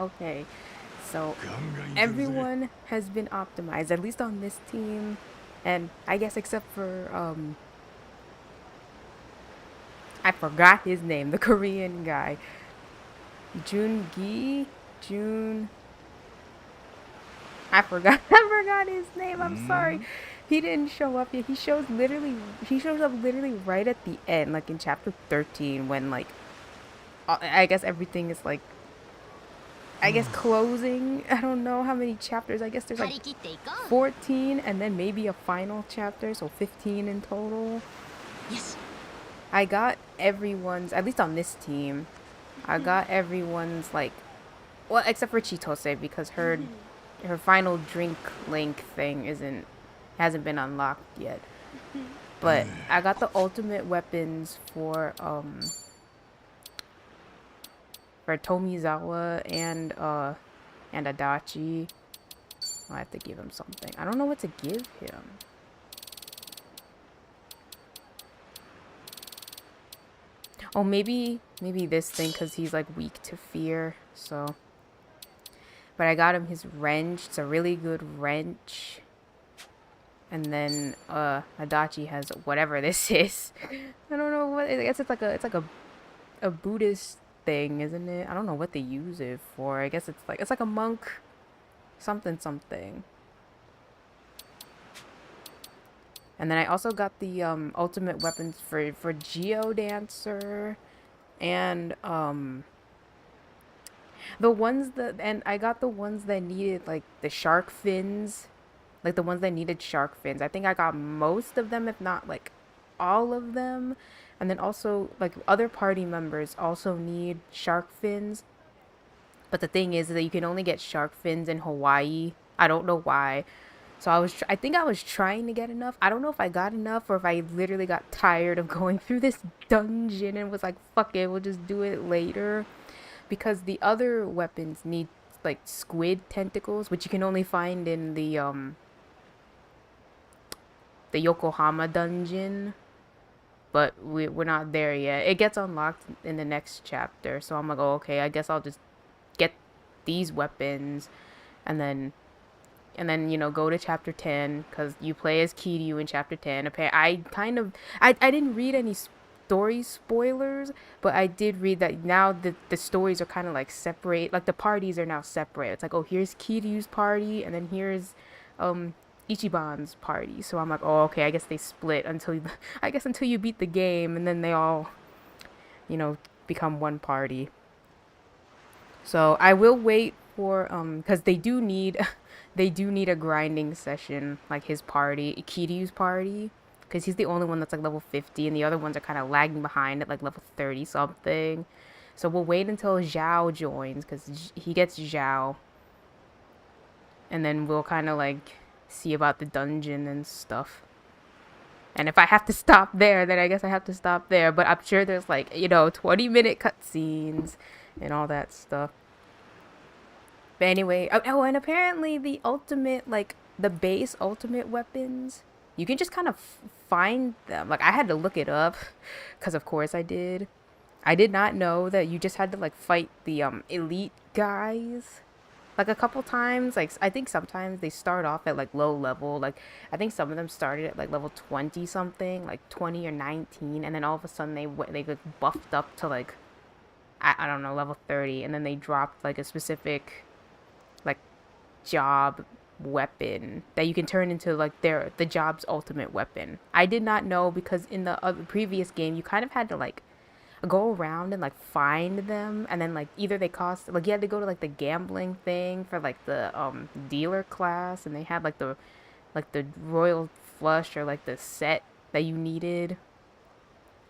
Okay, so everyone has been optimized, at least on this team, and I guess except for I forgot his name, the Korean guy, Jun Gi, Jun. I forgot. I forgot his name. I'm sorry. He didn't show up yet. He shows up literally right at the end, like in chapter 13, when like I guess everything is like I guess closing. I don't know how many chapters. I guess there's like 14 and then maybe a final chapter, so 15 in total. I got everyone's, at least on this team, I got everyone's like, well, except for Chitose because her final drink link thing hasn't been unlocked yet. But I got the ultimate weapons for Tomizawa and Adachi. I have to give him something. I don't know what to give him. Oh, maybe this thing because he's like weak to fear. So, but I got him his wrench. It's a really good wrench. And then Adachi has whatever this is. I don't know what. I guess it's like a Buddhist thing, isn't it? I don't know what they use it for. I guess it's like a monk something something. And then I also got the ultimate weapons for Geodancer and the ones that and I got the ones that needed like the shark fins, like the ones that needed shark fins. I think I got most of them, if not like all of them. And then also like other party members also need shark fins. But the thing is that you can only get shark fins in Hawaii. I don't know why. So I think I was trying to get enough. I don't know if I got enough or if I literally got tired of going through this dungeon and was like, fuck it, we'll just do it later. Because the other weapons need like squid tentacles, which you can only find in the Yokohama dungeon. But we're not there yet. It gets unlocked in the next chapter. So I'm like, oh, okay, I guess I'll just get these weapons and then go to chapter 10 because you play as Kiryu in chapter 10. I didn't read any story spoilers, but I did read that now the stories are kind of like separate, like the parties are now separate. It's like, oh, here's Kiryu's party and then here's um Ichiban's party. So I'm like, oh, okay, I guess they split I guess until you beat the game and then they all you know become one party. So I will wait for because they do need they do need a grinding session like his party, Kiryu's party, because he's the only one that's like level 50 and the other ones are kind of lagging behind at like level 30 something. So we'll wait until Zhao joins because he gets Zhao, and then we'll kind of like see about the dungeon and stuff. And if I have to stop there, then I guess I have to stop there. But I'm sure there's like 20-minute cutscenes and all that stuff. But anyway, oh, and apparently the ultimate, like the base ultimate weapons, you can just kind of find them. Like I had to look it up, because of course I did. I did not know that you just had to like fight the elite guys like a couple times. Like I think sometimes they start off at like low level. Like I think some of them started at like level 20 something, like 20 or 19, and then all of a sudden they get buffed up to like I don't know, level 30, and then they dropped like a specific like job weapon that you can turn into like the job's ultimate weapon. I did not know because in the other previous game you kind of had to like go around and like find them, and then like either they cost like you had to go to like the gambling thing for like the dealer class, and they had like the royal flush or like the set that you needed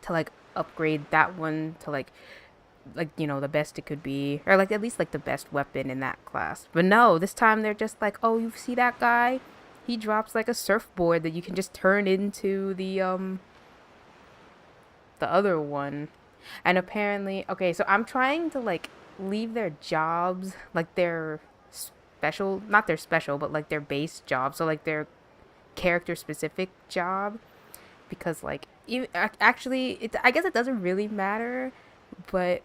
to like upgrade that one to like the best it could be, or like at least like the best weapon in that class. But no, this time they're just like, oh, you see that guy, he drops like a surfboard that you can just turn into the other one. And apparently, okay, so I'm trying to like leave their jobs, like their special, not their special, but like their base job, so like their character specific job, because like even, actually I guess it doesn't really matter, but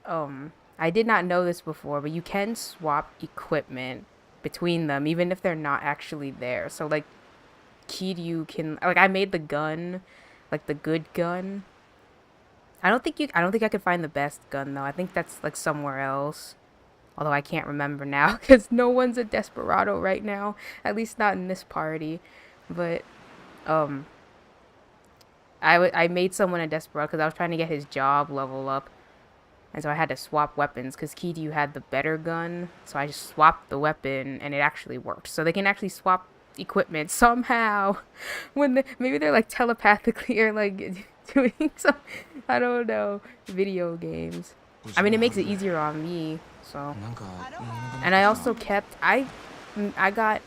I did not know this before, but you can swap equipment between them, even if they're not actually there. So, like, Kiryu can, like, I made the gun, like, the good gun. I don't think I could find the best gun, though. I think that's, like, somewhere else. Although I can't remember now, because no one's a desperado right now. At least not in this party. But, um, I made someone a desperado because I was trying to get his job level up. And so I had to swap weapons because Kiryu had the better gun. So I just swapped the weapon and it actually worked. So they can actually swap equipment somehow. Maybe they're like telepathically or like doing some, I don't know, video games. I mean, it makes it easier on me. So, and I also kept, I got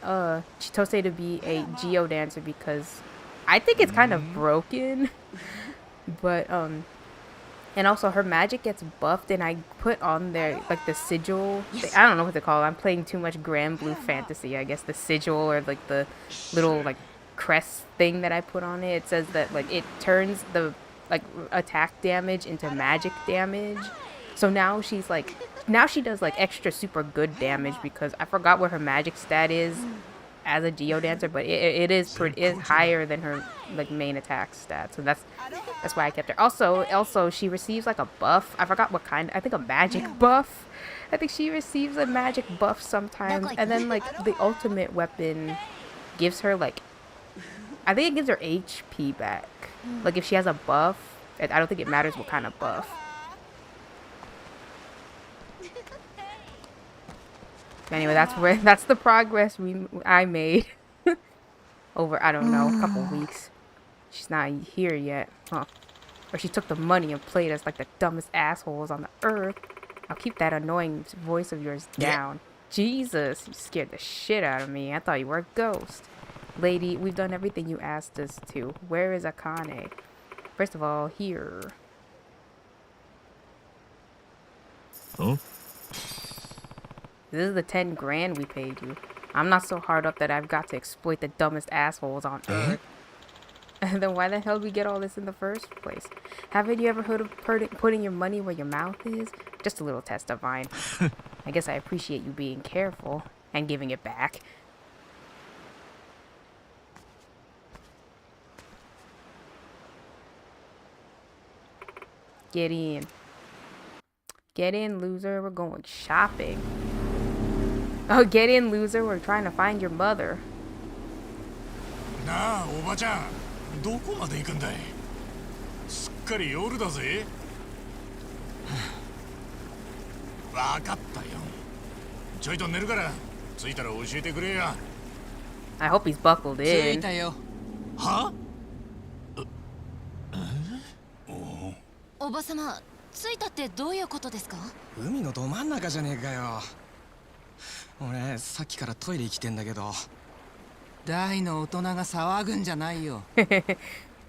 Chitose to be a Geo dancer because I think it's kind of broken. But and also her magic gets buffed, and I put on there like the sigil. I don't know what to call it. I'm playing too much Grand Blue Fantasy. I guess the sigil or like the little like crest thing that I put on it. It says that like it turns the like attack damage into magic damage. So now she's like, now she does like extra super good damage because I forgot what her magic stat is as a Geodancer, but it is higher than her like main attack stat. So that's why I kept her. Also she receives like a buff. I forgot what kind. I think a magic buff. I think she receives a magic buff sometimes, and then like the ultimate weapon gives her like, I think it gives her HP back. Like if she has a buff, I don't think it matters what kind of buff. Anyway, that's the progress I made over, I don't know, a couple weeks. She's not here yet, huh? Or she took the money and played us like the dumbest assholes on the earth. I'll keep that annoying voice of yours down. Jesus, you scared the shit out of me. I thought you were a ghost. Lady, we've done everything you asked us to. Where is Akane? First of all, here. Huh? This is the 10 grand we paid you. I'm not so hard up that I've got to exploit the dumbest assholes on earth. And then why the hell did we get all this in the first place? Haven't you ever heard of putting your money where your mouth is? Just a little test of mine. I guess I appreciate you being careful and giving it back. Get in. Get in, loser. We're going shopping. Oh, get in, loser. We're trying to find your mother. Nah, おばちゃん、どこまで行くんだい。すっかり夜だぜ。わかったよ。ちょいと寝るから、着いたら教えてくれや。I hope he's buckled in. 着いたよ。は？おばさま、着いたってどういうことですか？海のど真ん中じゃねえかよ。俺さっきからトイレ行きてんだけど。大の大人が騒ぐんじゃないよ。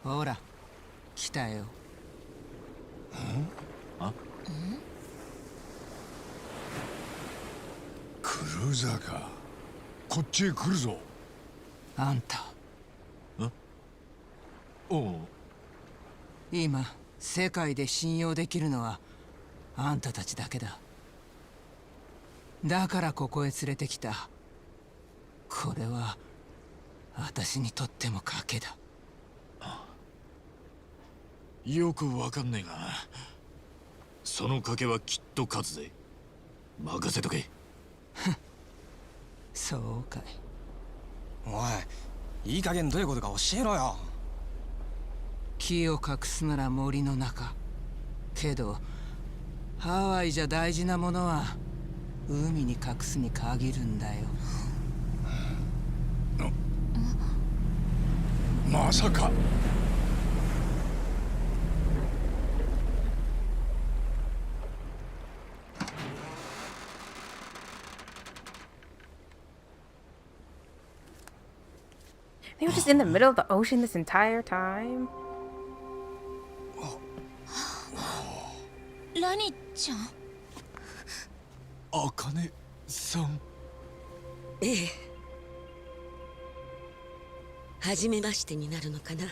ほら、来たよ。クルーザーか。こっちへ来るぞ。あんた。おう。今世界で信用できるのはあんたたちだけだ。だからここへ連れてきた。これは私にとっても賭けだ。よくわかんねえが、その賭けはきっと勝つぜ。任せとけ。そうかい。おい、いい加減どういうことか教えろよ。木を隠すなら森の中。けどハワイじゃ大事なものは海に隠すに限るんだよ。まさか。They were just in the middle of the ocean this entire time. ラニちゃん。あかねさん。ええ。初めましてになるのかな、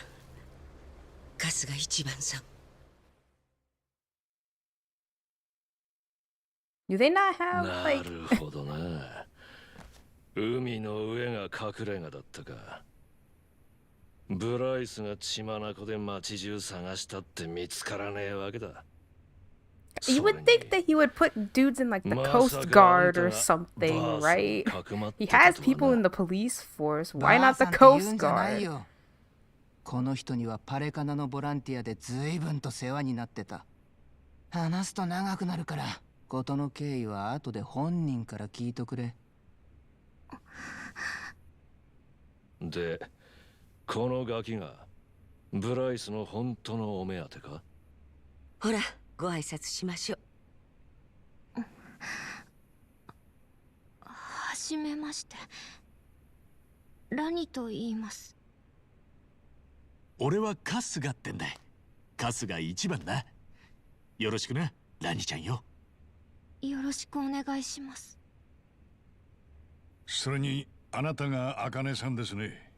春日一番さん。Do they not have な like るほどな。海の上が隠れ家だったか。ブライスが血眼で街中探したって見つからねえわけだ。 you would think that he would put dudes in like the Coast Guard or something, right? He has people in the police force. Why not the ばあさんって言うん Coast じゃない Guard? よ。この人にはパレカナのボランティアで随分と世話になってた。話すと長くなるから、事の経緯は後で本人から聞いとくれ。で、このガキがブライスの本当のお目当てか？ほら、ご挨拶しましょう。はじめまして。ラニと言います。俺はカスガってんだ。カスガ一番だ。よろしくな、ラニちゃんよ。よろしくお願いします。それにあなたが茜さんですね。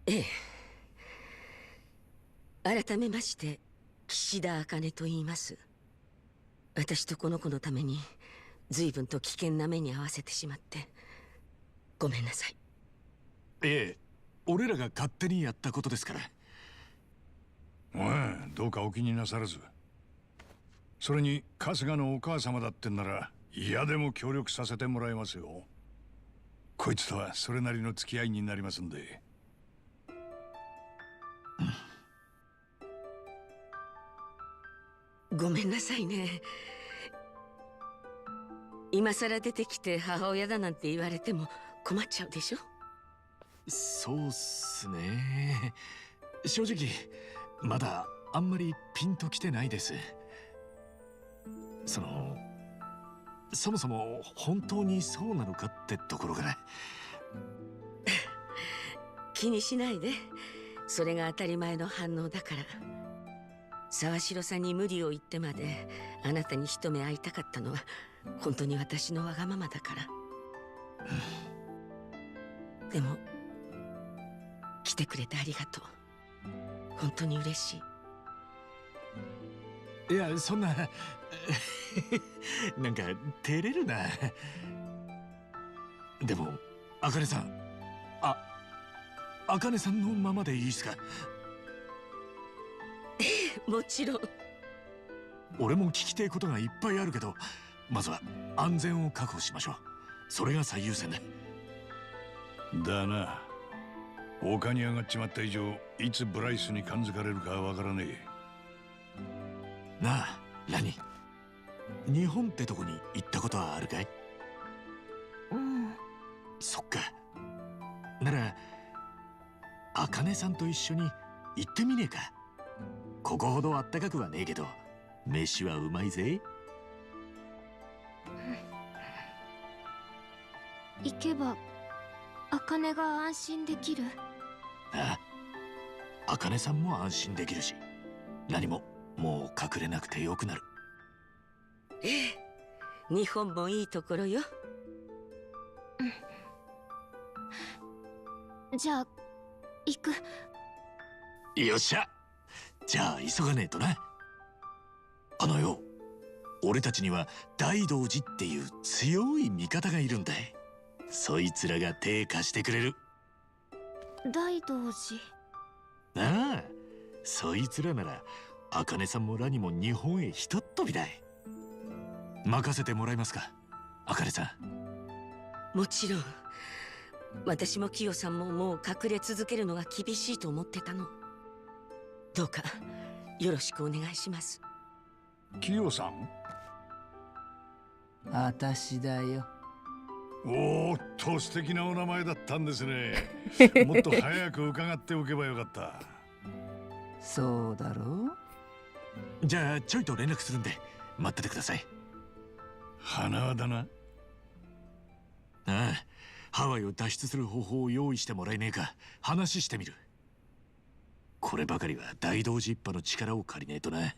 ええ。改めまして岸田茜と言います。私とこの子のために随分と危険な目に遭わせてしまってごめんなさい。ええ、俺らが勝手にやったことですから。どうかお気になさらず。それに春日のお母様だってんなら嫌でも協力させてもらいますよ。こいつとはそれなりの付き合いになりますんで。ごめんなさいね。今さら出てきて母親だなんて言われても困っちゃうでしょ。そうっすね。正直まだあんまりピンときてないです。そもそも本当にそうなのかってところから気にしないで。それが当たり前の反応だから。沢城さんに無理を言ってまであなたに一目会いたかったのは本当に私のわがままだから。でも来てくれてありがとう。本当に嬉しい。いや、そんななんか照れるな。でも茜さん、茜さんのままでいいっすか？もちろん。俺も聞きたいことがいっぱいあるけど、まずは安全を確保しましょう。それが最優先だ。だな。丘に上がっちまった以上いつブライスに感づかれるかわからねえ。なあラニ、日本ってとこに行ったことはあるかい？うん。そっか。なら茜さんと一緒に行ってみねえか？ここほどあったかくはねえけど飯はうまいぜ。行けば茜が安心できる。ああ、茜さんも安心できるし、何ももう隠れなくてよくなる。ええ、日本もいいところよ。じゃあ行く。よっしゃ、じゃあ急がねえとな。あのよ、俺たちには大道寺っていう強い味方がいるんだ。そいつらが手貸してくれる。大道寺。ああ、そいつらなら茜さんもラニも日本へひとっ飛びだ。任せてもらえますか、茜さん。もちろん。私もキヨさんももう隠れ続けるのが厳しいと思ってたの。どうかよろしくお願いします。キヨさん？私だよ。おーっと素敵なお名前だったんですね。もっと早く伺っておけばよかった。そうだろう。じゃあちょいと連絡するんで待っててください。花輪だな。ああ、ハワイを脱出する方法を用意してもらえねえか話してみる。こればかりは大道寺一派の力を借りねえとな。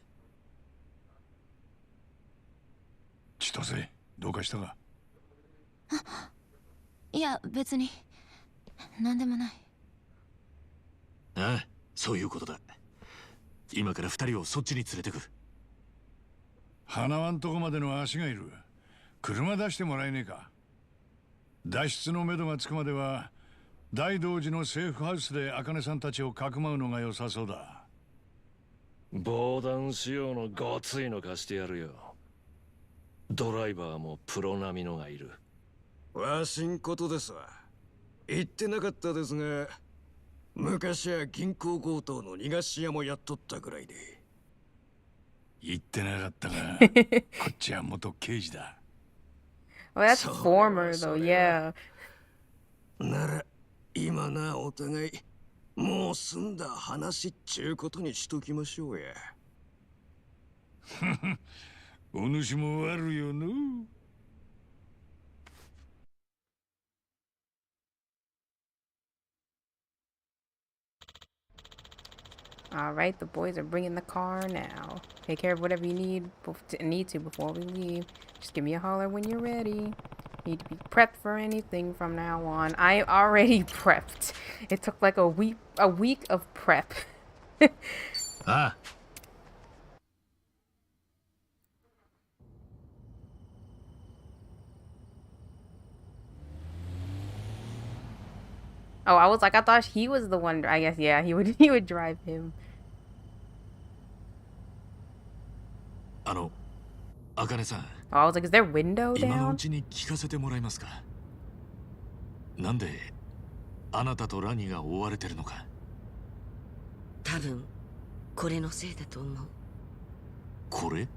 千歳、どうかしたか？いや別に何でもない。ああ、そういうことだ。今から二人をそっちに連れてく。花輪んとこまでの足がいる。車出してもらえねえか。脱出のめどがつくまでは大道寺のセーフハウスで茜さんたちをかくまうのが良さそうだ。防弾仕様のごついの貸してやるよ。ドライバーもプロ並みのがいる。わしんことですわ。言ってなかったですが、昔は銀行強盗の逃がし屋もやっとったぐらいで。言ってなかったがこっちは元刑事だ。Oh, that's それは former そ though, れは yeah. なら今なお互いもう済んだ話っちゅうことにしときましょうや。お主も悪よの。All right, the boys are bringing the car now. Take care of whatever you need to before we leave. Just give me a holler when you're ready. Need to be prepped for anything from now on. I already prepped. It took like a week of prep. ああ。Oh, I was like, I thought he was the one. I guess, yeah, he would drive him. 茜さん、 Oh, I was like, is their window 今のう down? ちに聞かせてもらえますか。なんであなたとラニが追われてるのか。多分これのせいだと思う。これ？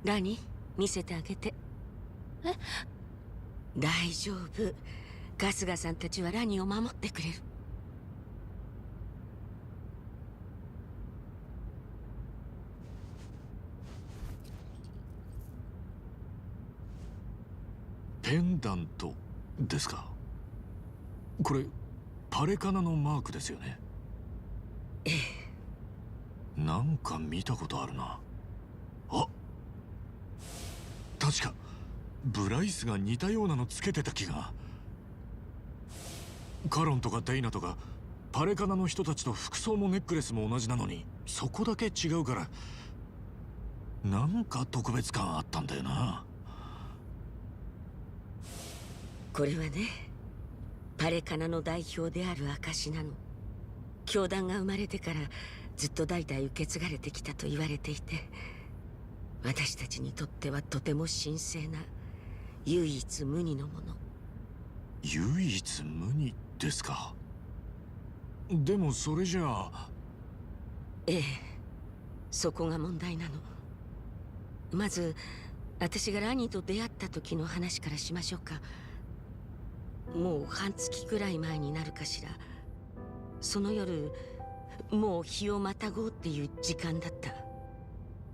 ラニ、見せてあげて。え？大丈夫。春日さんたちはラニを守ってくれる。ペンダントですか。これパレカナのマークですよね。ええ。なんか見たことあるな。あ、確かブライスが似たようなのつけてた気が。カロンとかデイナとかパレカナの人たちと服装もネックレスも同じなのに、そこだけ違うからなんか特別感あったんだよな。これはね、パレカナの代表である証なの。教団が生まれてからずっと代々受け継がれてきたと言われていて、私たちにとってはとても神聖な唯一無二のもの。唯一無二ですか。でもそれじゃあ。ええ、そこが問題なの。まず私がラニーと出会った時の話からしましょうか。もう半月くらい前になるかしら。その夜、もう日をまたごうっていう時間だった。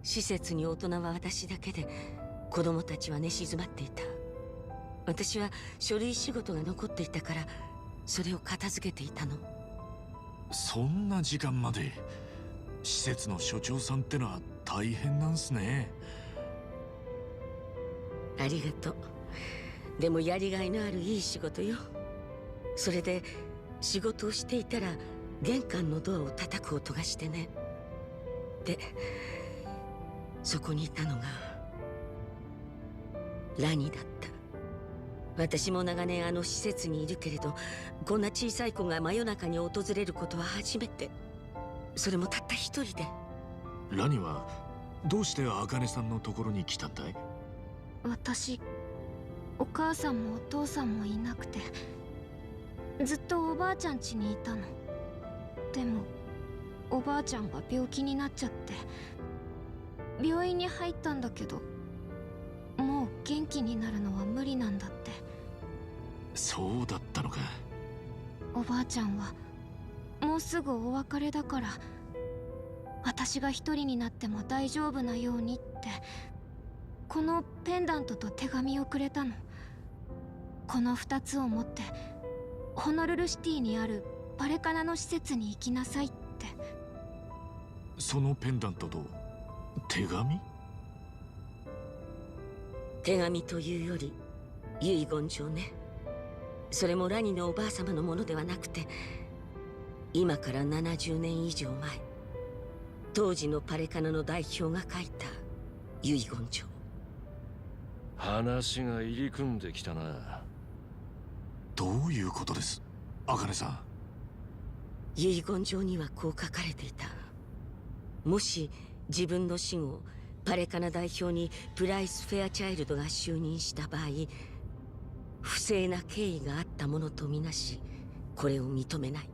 施設に大人は私だけで、子供たちは寝静まっていた。私は書類仕事が残っていたから、それを片付けていたの。そんな時間まで施設の所長さんってのは大変なんすね。ありがとう。でもやりがいのあるいい仕事よ。それで仕事をしていたら玄関のドアを叩く音がしてね。で、そこにいたのがラニだった。私も長年あの施設にいるけれど、こんな小さい子が真夜中に訪れることは初めて。それもたった一人で。ラニはどうして茜さんのところに来たんだい？私、お母さんもお父さんもいなくて、ずっとおばあちゃん家にいたの。でもおばあちゃんが病気になっちゃって、病院に入ったんだけど、もう元気になるのは無理なんだって。そうだったのか。おばあちゃんはもうすぐお別れだから、私が一人になっても大丈夫なようにってこのペンダントと手紙をくれたの。この2つを持ってホノルルシティにあるパレカナの施設に行きなさいって。そのペンダントと手紙？手紙というより遺言状ね。それもラニのおばあ様のものではなくて、今から70年以上前、当時のパレカナの代表が書いた遺言状。話が入り組んできたな。どういうことです、茜さん。遺言状にはこう書かれていた。もし自分の死後パレカナ代表にプライス・フェアチャイルドが就任した場合、不正な経緯があったものとみなし、これを認めない。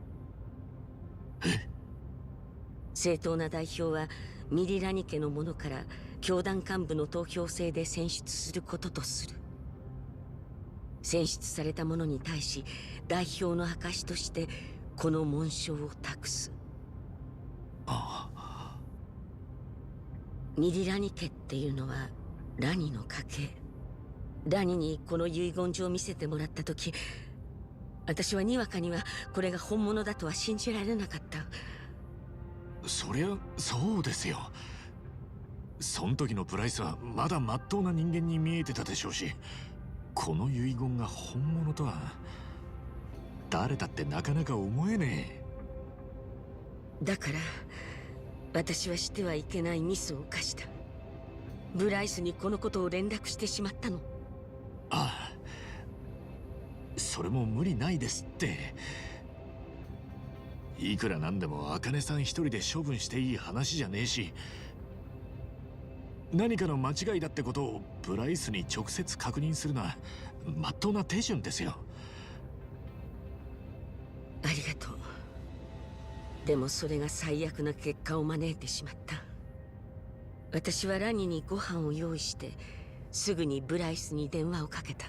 正当な代表はミリラニ家の者から教団幹部の投票制で選出することとする。選出された者に対し代表の証としてこの紋章を託す。ミリラニ家っていうのはラニの家系。ラニにこの遺言状を見せてもらった時、私はにわかにはこれが本物だとは信じられなかった。そりゃそうですよ。そん時のプライスはまだ真っ当な人間に見えてたでしょうし、この遺言が本物とは誰だってなかなか思えねえ。だから私はしてはいけないミスを犯した。ブライスにこのことを連絡してしまったの。ああ、それも無理ないですって。いくらなんでも茜さん一人で処分していい話じゃねえし、何かの間違いだってことをブライスに直接確認するのは真っ当な手順ですよ。ありがとう。でもそれが最悪な結果を招いてしまった。私はラニにご飯を用意してすぐにブライスに電話をかけた。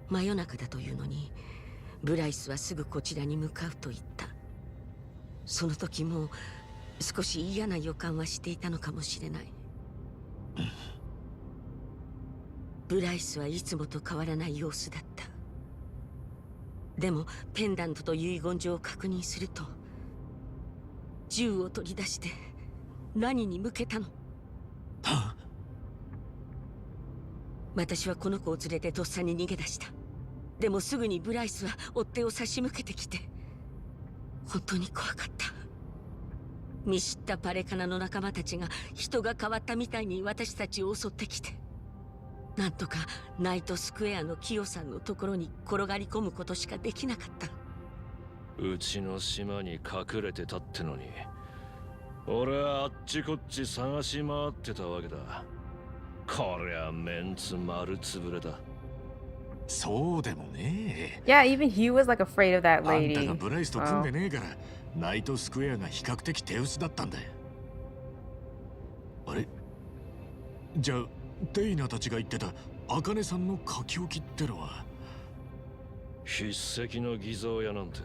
真夜中だというのにブライスはすぐこちらに向かうと言った。その時も少し嫌な予感はしていたのかもしれない。ブライスはいつもと変わらない様子だった。でもペンダントと遺言状を確認すると、銃を取り出して何に向けたの。私はこの子を連れてとっさに逃げ出した。でもすぐにブライスは追っ手を差し向けてきて、本当に怖かった。見知ったパレカナの仲間たちが人が変わったみたいに私たちを襲ってきて、なんとかナイトスクエアのキヨさんのところに転がり込むことしかできなかった。うちの島に隠れてたってのに、俺はあっちこっち探し回ってたわけだ。こりゃメンツ丸つぶれだ。そうでもねえ。Yeah, even he was like afraid of that あんた lady. がブライスと組んでねえから、ナイトスクエアが比較的手薄だったんだよ。あれ、じゃあテイナたちが言ってた茜さんの書き置きってのは。筆跡の偽造屋なんて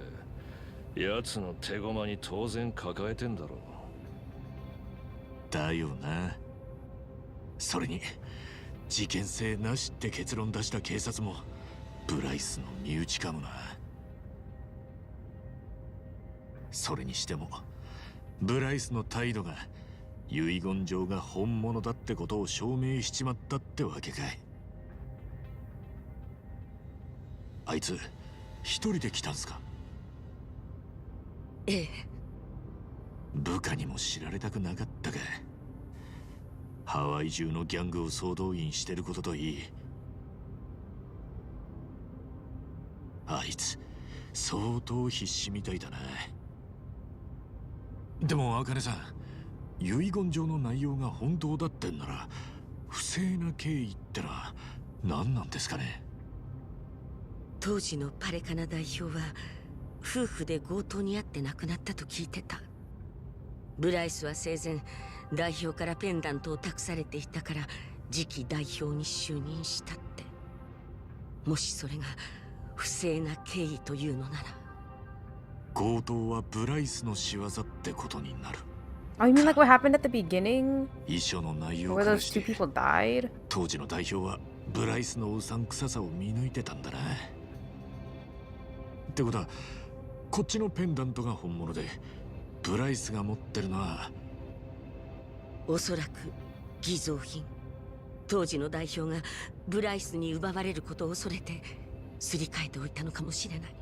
奴の手駒に当然抱えてんだろう。だよな。それに事件性なしって結論出した警察もブライスの身内かもな。それにしてもブライスの態度が遺言状が本物だってことを証明しちまったってわけかい。あいつ一人で来たんすか？ええ。部下にも知られたくなかったか。ハワイ中のギャングを総動員してることといい、あいつ相当必死みたいだな。でも茜さん、遺言状の内容が本当だってんなら不正な経緯ってのは何なんですかね。当時のパレカナ代表は夫婦で強盗に遭って亡くなったと聞いてた。ブライスは生前代表からペンダントを託されていたから次期代表に就任したって。もしそれが不正な経緯というのなら、強盗はブライスの仕業ってことになる。Oh, you mean like what happened at the beginning? 遺書の内容 Where から those し two て people died? 当時の代表はブライスのうさんくささを見抜いてたんだな。ってことはこっちのペンダントが本物でブライスが持ってるのはおそらく偽造品。当時の代表がブライスに奪われることを恐れてすり替えておいたのかもしれない。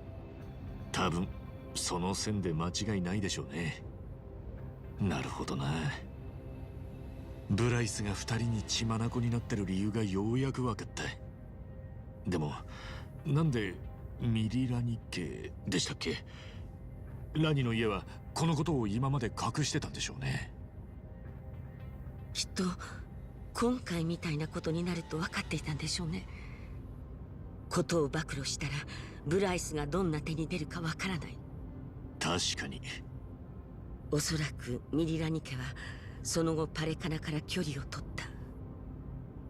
多分その線で間違いないでしょうね。なるほどな。ブライスが二人に血眼になってる理由がようやく分かった。でもなんでミリラニ家でしたっけ？ラニの家はこのことを今まで隠してたんでしょうね。きっと今回みたいなことになると分かっていたんでしょうね。ことを暴露したらブライスがどんな手に出るか分からない。確かに。おそらくミリラニ家はその後パレカナから距離を取った。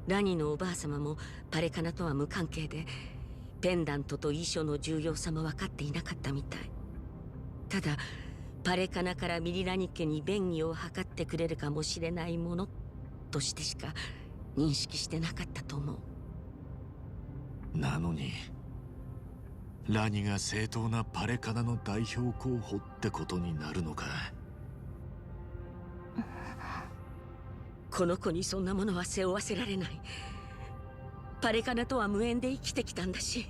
ラニのおばあ様もパレカナとは無関係で、ペンダントと遺書の重要さも分かっていなかったみたい。ただパレカナからミリラニ家に便宜を図ってくれるかもしれないものとしてしか認識してなかったと思う。なのにラニが正当なパレカナの代表候補ってことになるのか。この子にそんなものは背負わせられない。パレカナとは無縁で生きてきたんだし、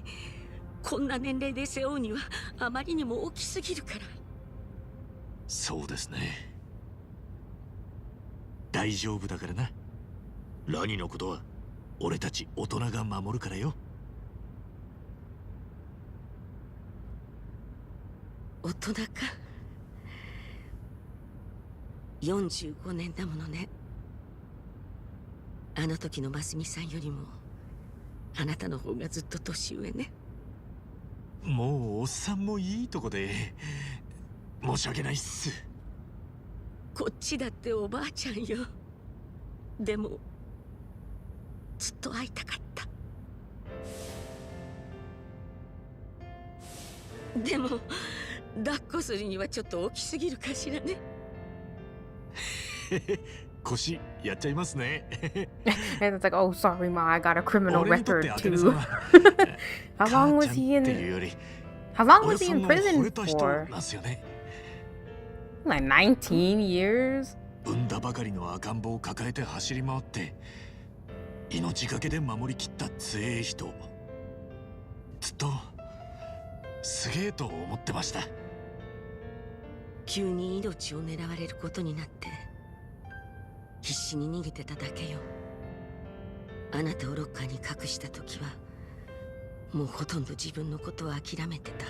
こんな年齢で背負うにはあまりにも大きすぎるから。そうですね。大丈夫だからな。ラニのことは俺たち大人が守るからよ。大人か。45年だものね。あの時のマスミさんよりもあなたの方がずっと年上ね。もうおっさんもいいとこで申し訳ないっす。こっちだっておばあちゃんよ。でもずっと会いたかった。でも抱っこするにはちょっと大きすぎるかしらね。腰やっちゃいますね。And it's like, oh, sorry, Ma, I got a criminal 俺にとっ record てアケネ too. さんは How long was he 母ちゃんっていう in? より How long およ was he さん in の惚 prison れた人 for? なんすよね。 Like 19 years? 産んだばかりの赤ん坊を抱えて走り回って命がけで守りきった強え人。ずっとすげえと思ってました。急に命を狙われることになって必死に逃げてただけよ。あなたをロッカーに隠した時はもうほとんど自分のことを諦めてた。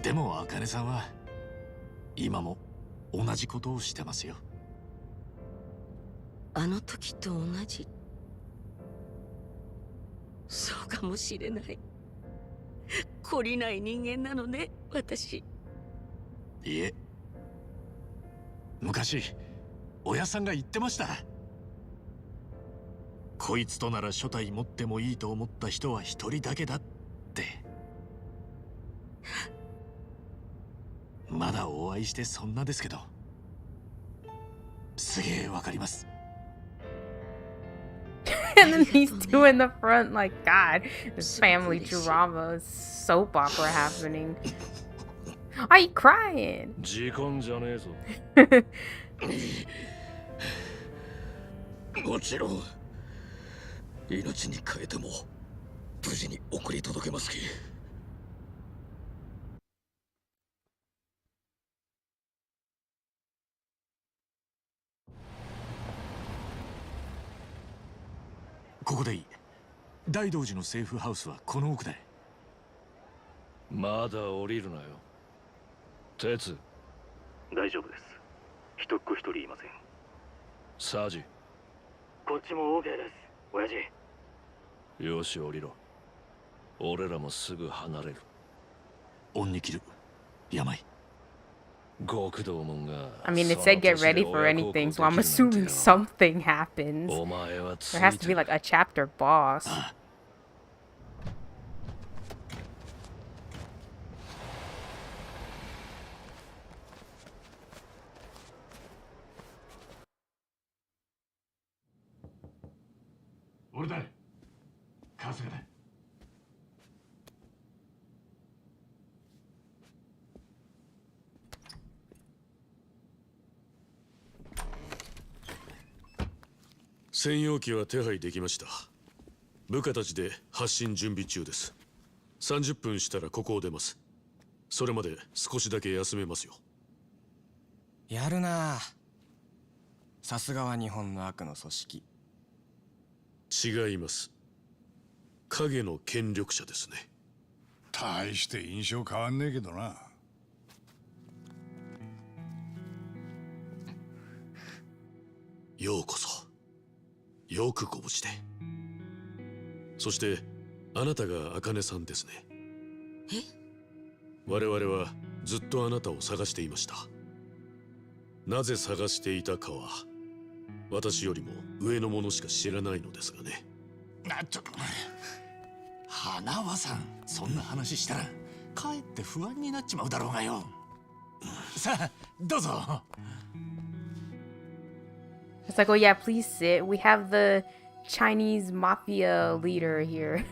でも茜さんは今も同じことをしてますよ。あの時と同じ。そうかもしれない。懲りない人間なのね、私。いえ、昔親さんが言ってました。こいつとなら初代持ってもいいと思った人は一人だけだって。まだお会いしてそんなですけど、すげえわかります。And then these two in the front, like, God, this family drama, soap opera happening. Why are you crying? 時間じゃねえぞ。もちろん命に代えても無事に送り届けますき。ここでいい。大道寺のセーフハウスはこの奥で。まだ降りるなよ。鉄。大丈夫です。一っ子一人いません。サジ。こっちも OK です、親父。よし降りろ。俺らもすぐ離れる。恩に切る。病。極道門が I mean, it said get ready for anything, so I'm assuming something happens. お前はつい There has to be like a chapter boss. 俺だ。春日だ。専用機は手配できました。部下たちで発進準備中です。30分したらここを出ます。それまで少しだけ休めますよ。やるな。さすがは日本の悪の組織。違います。影の権力者ですね。大して印象変わんねえけどな。ようこそ。よくご無事で。そしてあなたが茜さんですね。え？我々はずっとあなたを探していました。なぜ探していたかは私よりも上の者しか知らないのですがね。花輪さん、そんな話したらかえって不安になっちまうだろうがよ。さあどうぞ。 It's like, oh yeah, please sit. We have the Chinese mafia leader here.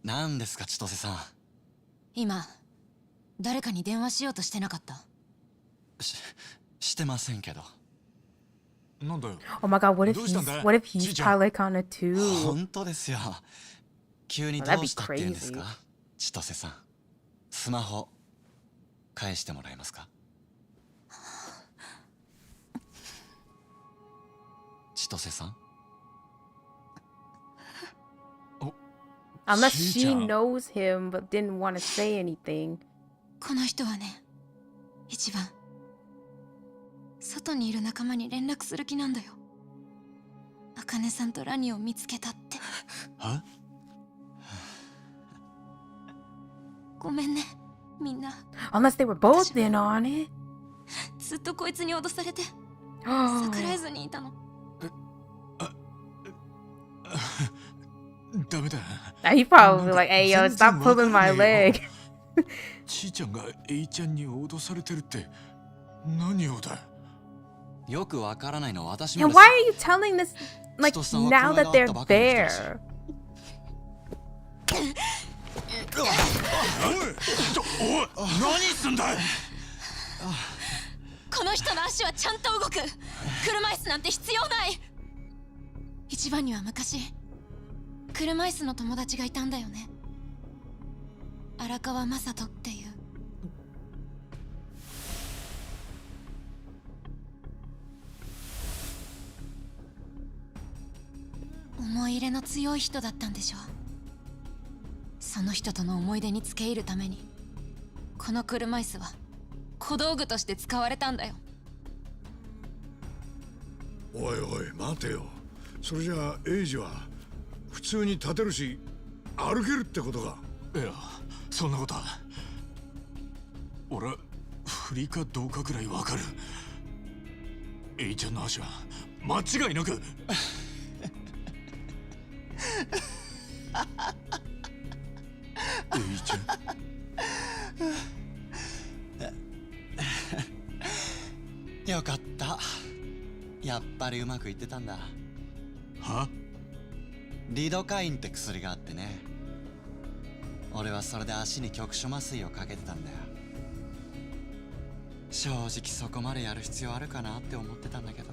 何ですか千歳さん。今誰かに電話しようとしてなかった？してませんけど。なんだよ。 Oh my god, what if どうしたんだ？ what if he's ちいちゃん。 Palekana too? 本当ですよ。急に Well, ど that'd う be したって言うんです crazy. か千歳さん。スマホ返してもらえますか。千歳さん。 Unless ちい she ちゃん。 knows him but didn't want to say anything. この人はね、一番外にいる仲間に連絡する気なんだよ。茜さんとラニを見つけたって。は？ごめんね、みんな。 Unless they were both in on it. ずっとこいつに脅されて Oh. 逆らえずにいたの。ダメだ。 He probably like, hey yo, stop pulling my leg. ちいちゃんがエイちゃんに脅されてるって何をだ。よくわからないの私 And もで why す。 are you telling this like Chito-san wa now that they're この間会ったばかりの人だし。 there? 何すんだ。この人の足はちゃんと動く。車椅子なんて必要ない。一番には昔車椅子の友達がいたんだよね。荒川雅人っていう。思い入れの強い人だったんでしょう。その人との思い出に付け入るためにこの車椅子は小道具として使われたんだよ。おいおい待てよ。それじゃあエイジは普通に立てるし歩けるってことか。いや、そんなことは。俺は不利かどうかくらいわかる。エイちゃんの足は間違いなく。エイちゃん。よかった。やっぱりうまくいってたんだ。は？リドカインって薬があってね。俺はそれで足に局所麻酔をかけてたんだよ。正直そこまでやる必要あるかなって思ってたんだけど。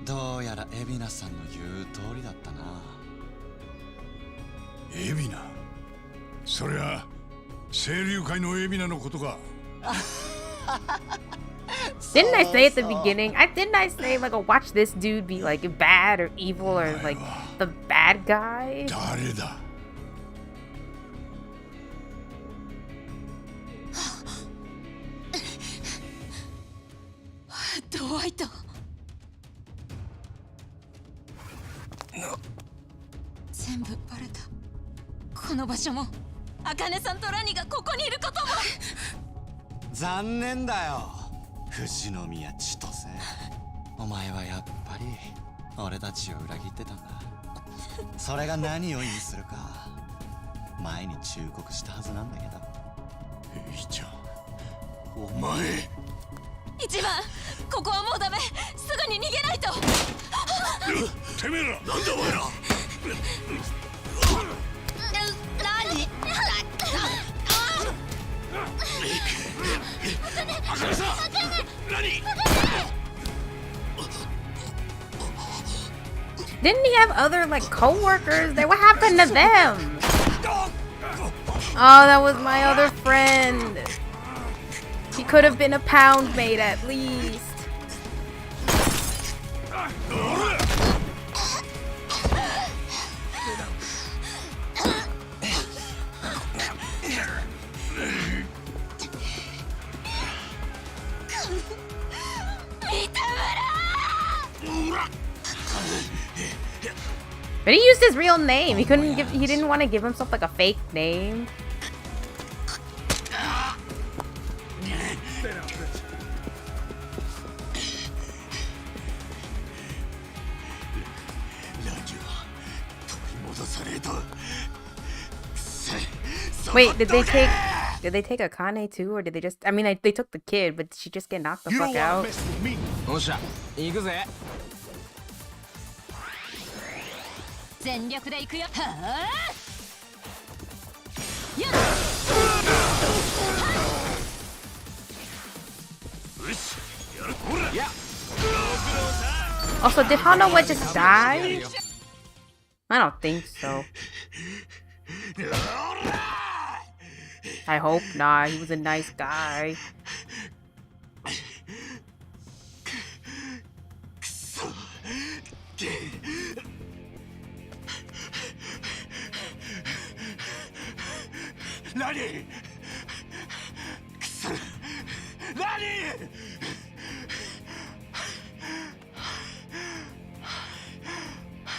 どうやら海老名さんの言う通りだったな。海老名。そりゃ清流会の海老名のことか。Didn't I say at the beginning? Didn't I say like, oh, watch this dude be like bad or evil or like the bad guy? 誰だ。ドワイト。全部バレた。この場所も茜さんとラニがここにいることも。残念だよ富士宮千歳。お前はやっぱり俺たちを裏切ってたんだ。それが何を意味するか前に忠告したはずなんだけど。エイちゃん、お前。一番、ここはもうダメ。すぐに逃げないと。てめえらなんだお前ら。何？茜さん、何？ Didn't he have other, like, co-workers? What happened to them? Oh, that was my other friend. He could have been a pound mate at least. But he used his real name. He didn't want to give himself like a fake name. Wait, did they take Akane too, or did they just? I mean, they took the kid, but did she just get knocked the fuck out? Also, did Hanawa just die? I don't think so. I hope not. He was a nice guy.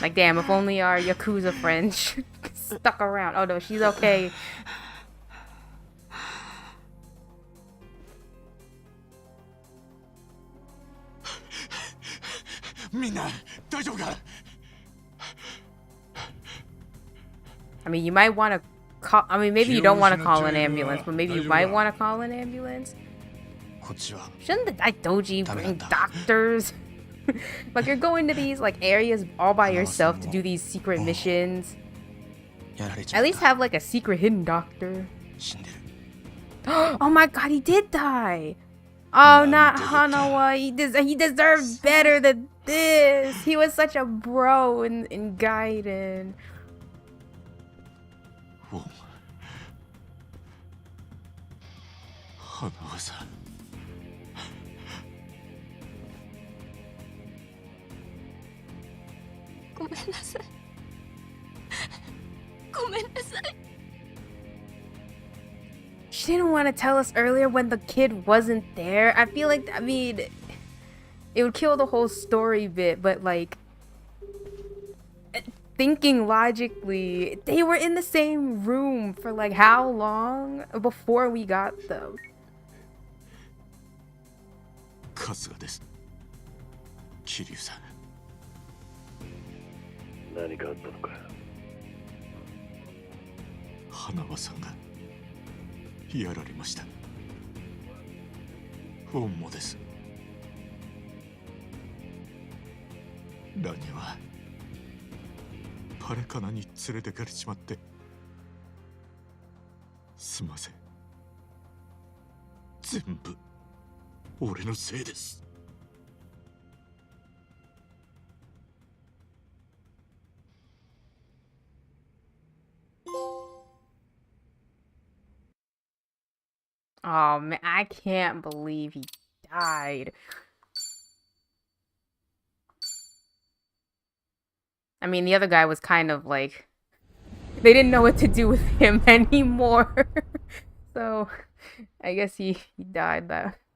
Like, damn, if only our Yakuza friends stuck around. Oh no, she's okay. I mean, you might want to call. I mean, maybe you don't want to call an ambulance, but maybe you might want to call an ambulance. Shouldn't the Daidoji bring doctors? Like, you're going to these like areas all by yourself to do these secret missions. At least have like a secret hidden doctor. Oh my god, he did die. Oh, not Hanawa. He deserved better than this. He was such a bro in Gaiden. Hanawa-san. She didn't want to tell us earlier when the kid wasn't there. I feel like, I mean, it would kill the whole story bit, but like, thinking logically, they were in the same room for like how long before we got them? Kasuga desu. Kiryu-san. 何かあったのか。花輪さんがやられました。本もです。ラニはパレカナに連れてかれちまって。すみません。全部俺のせいです。Oh man, I can't believe he died. I mean, the other guy was kind of like, they didn't know what to do with him anymore. So, I guess he died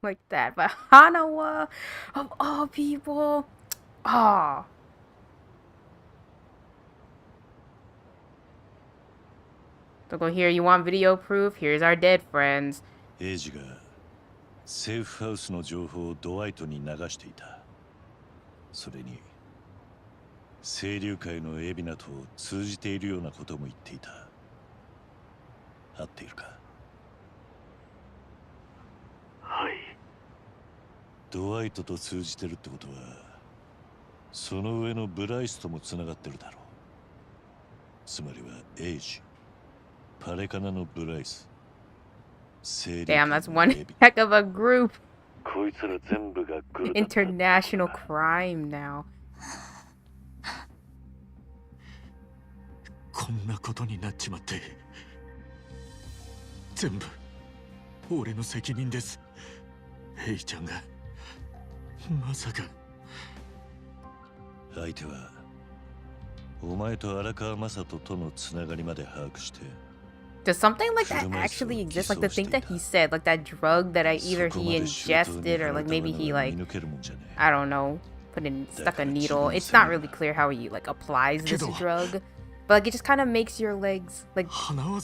like that. But Hanawa, of all people, oh. So go here, you want video proof? Here's our dead friends. エイジがセーフハウスの情報をドワイトに流していた。それに清流会のエビナと通じているようなことも言っていた。合っているか？はい。ドワイトと通じてるってことは、その上のブライスともつながってるだろう。つまりはエイジ、パレカナのブライス。Damn, that's one heck of a group. International crime now. んなことになっちまって、全部俺の責任です。ヘイちゃんがまさか。相手はお前と荒川雅人とのつながりまで把握して。 Does something like that actually exist? Like the thing that he said, like that drug that either he ingested or like maybe he like, I don't know, stuck a needle. It's not really clear how he like applies this drug, but like it just kind of makes your legs like numb,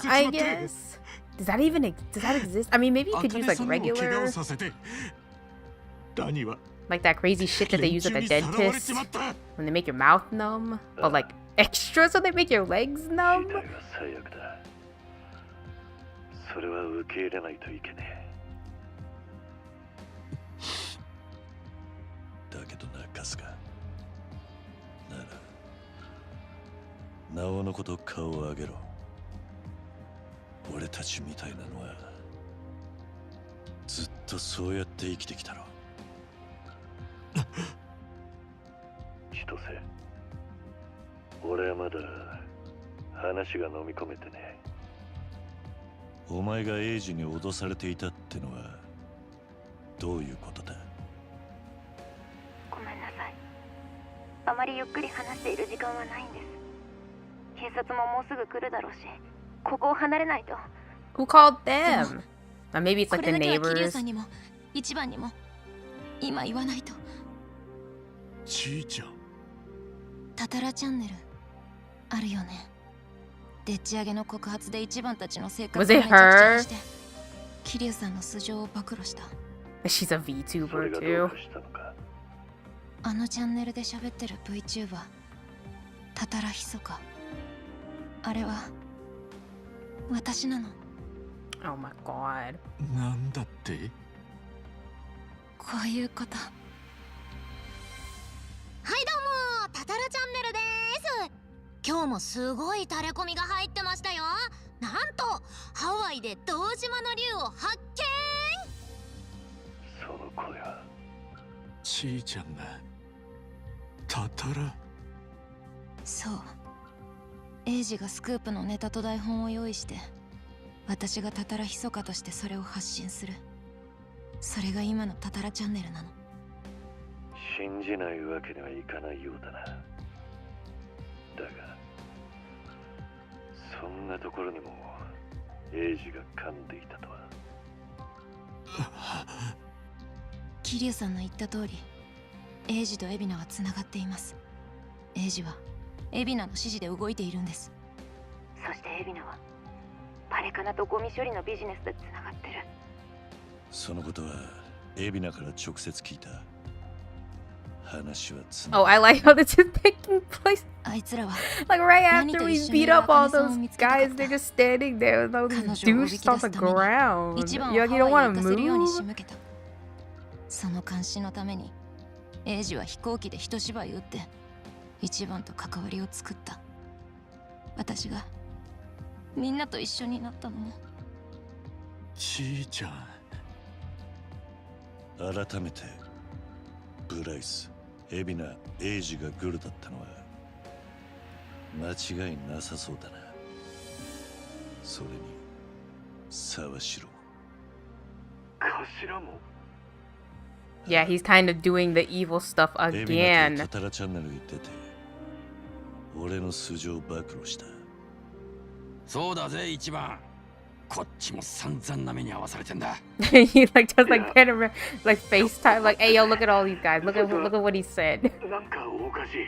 I guess. Does that exist? I mean, maybe you could use like regular, like that crazy shit that they use at the dentist when they make your mouth numb, but like extra so they make your legs numb. それは受け入れないといけねえ。だけどな、春日。なら、なおのこと顔を上げろ。俺たちみたいなのはずっとそうやって生きてきたろ。千歳、俺はまだ話が飲み込めてね。お前がエイジに脅されていたってのはどういうことだ？ごめんなさい。あまりゆっくり話している時間はないんです。警察ももうすぐ来るだろうし、ここを離れないと。Who called them? Maybe it's like the これだけは桐生 neighbors. さんにも一番にも今言わないと。ちーちゃん。タタラチャンネルあるよね。でっち上げの告発で一番たちの生活 Was it めちゃくちゃに her? して桐生さんの素性を暴露した。 She's a それ VTuber がどう too. かしたのか。あのチャンネルで喋ってる VTuber タタラヒソカ、あれは私なの。 Oh my god. なんだって？こういうこと。はいどうも、タタラチャンネルです。今日もすごいタレコミが入ってましたよ。なんとハワイで堂島の竜を発見。その声はちーちゃんがタタラ。そう、エイジがスクープのネタと台本を用意して、私がタタラヒソカとしてそれを発信する。それが今のタタラチャンネルなの。信じないわけにはいかないようだな。だがそんなところにもエイジが噛んでいたとは。桐生さんの言った通り、エイジとエビナはつながっています。エイジはエビナの指示で動いているんです。そしてエビナはパレカナとゴミ処理のビジネスでつながってる。そのことはエビナから直接聞いた。話はつ Oh, I like how this is taking place. あいつらは Like right 何 after と we 一緒に beat up all 茜さんを those 見つけたかった。 guys, they're just standing there with all these 彼女をおび douches き出 on す the ために ground. 一番 You を like, ハ you don't ワイ want に to 行かせるように仕 move? 向けた。その監視のためにエイジは飛行機で一芝居打って一番と関わりを作った。私がみんなと一緒になったのも。ちーちゃん。改めてブライス、エビナ、エイジがグルだったのは間違いなさそうだな。それに沢城も。頭も。 Yeah, he's kind of doing the evil stuff エビナ again. とタタラチャンネルに出て俺の素性を暴露した。そうだぜ一番。こっちも散々な目に遭わされてんだ。 He like just like like FaceTime, like, hey yo, look at all these guys. Look at what he said. なんかおかしい。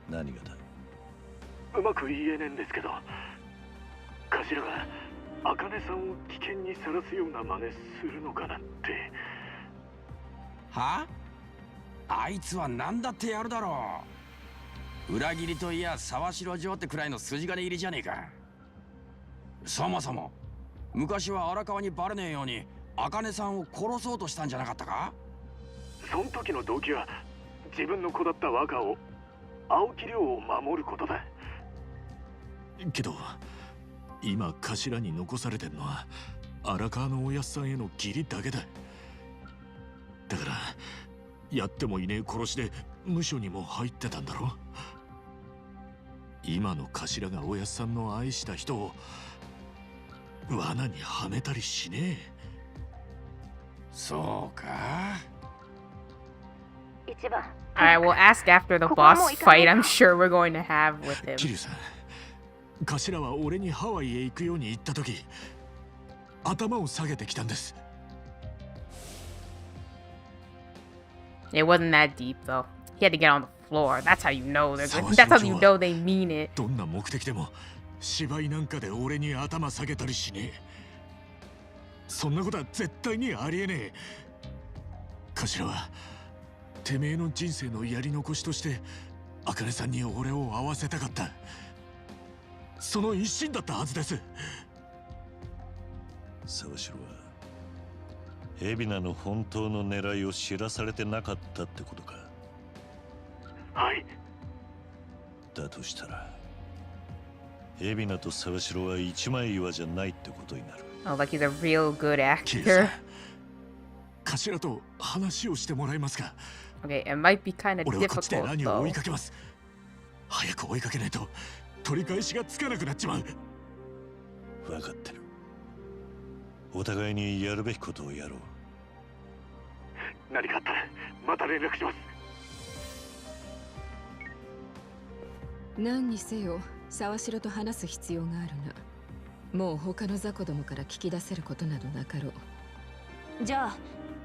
何がだ？うまく言えねえんですけど、頭が茜さんを危険にさらすような真似するのかなって。はあ？あいつは何だってやるだろう。裏切りといや沢城城ってくらいの筋金入りじゃねえか。そもそも昔は荒川にバレねえように茜さんを殺そうとしたんじゃなかったか？その時の動機は自分の子だった若を、青木亮を守ることだ。けど今頭に残されてんのは荒川のおやっさんへの義理だけだ。だからやってもいねえ殺しで無所にも入ってたんだろ。今の頭がおやっさんの愛した人を罠にはめたりしねえ。そうか。Alright, we'll ask after the boss fight I'm sure we're going to have with him. 桐生さん、頭は俺にハワイへ行くように言った時、頭を下げてきたんです。It wasn't that deep though. He had to get on the floor. That's how you know they're good. That's how you know they mean it. どんな目的でも芝居なんかで俺に頭下げたりしねえ。そんなことは絶対にありえねえ。頭はてめえの人生のやり残しとして茜さんに俺を会わせたかった。その一心だったはずです。沢城は海老名の本当の狙いを知らされてなかったってことか。はい。だとしたら海老名と沢城は一枚岩じゃないってことになる。Oh, like he's a real good 桐生 actor. さん、頭と話をしてもらえますか。 Okay, it might be kind of 俺はこっちで difficult 何を追い though. かけます。早く追いかけないと取り返しがつかなくなっちまう。分かってる。お互いにやるべきことをやろう。何かあったらまた連絡します。何にせよ沢城と話す必要があるな。もう他の雑魚どもから聞き出せることなどなかろう。じゃあ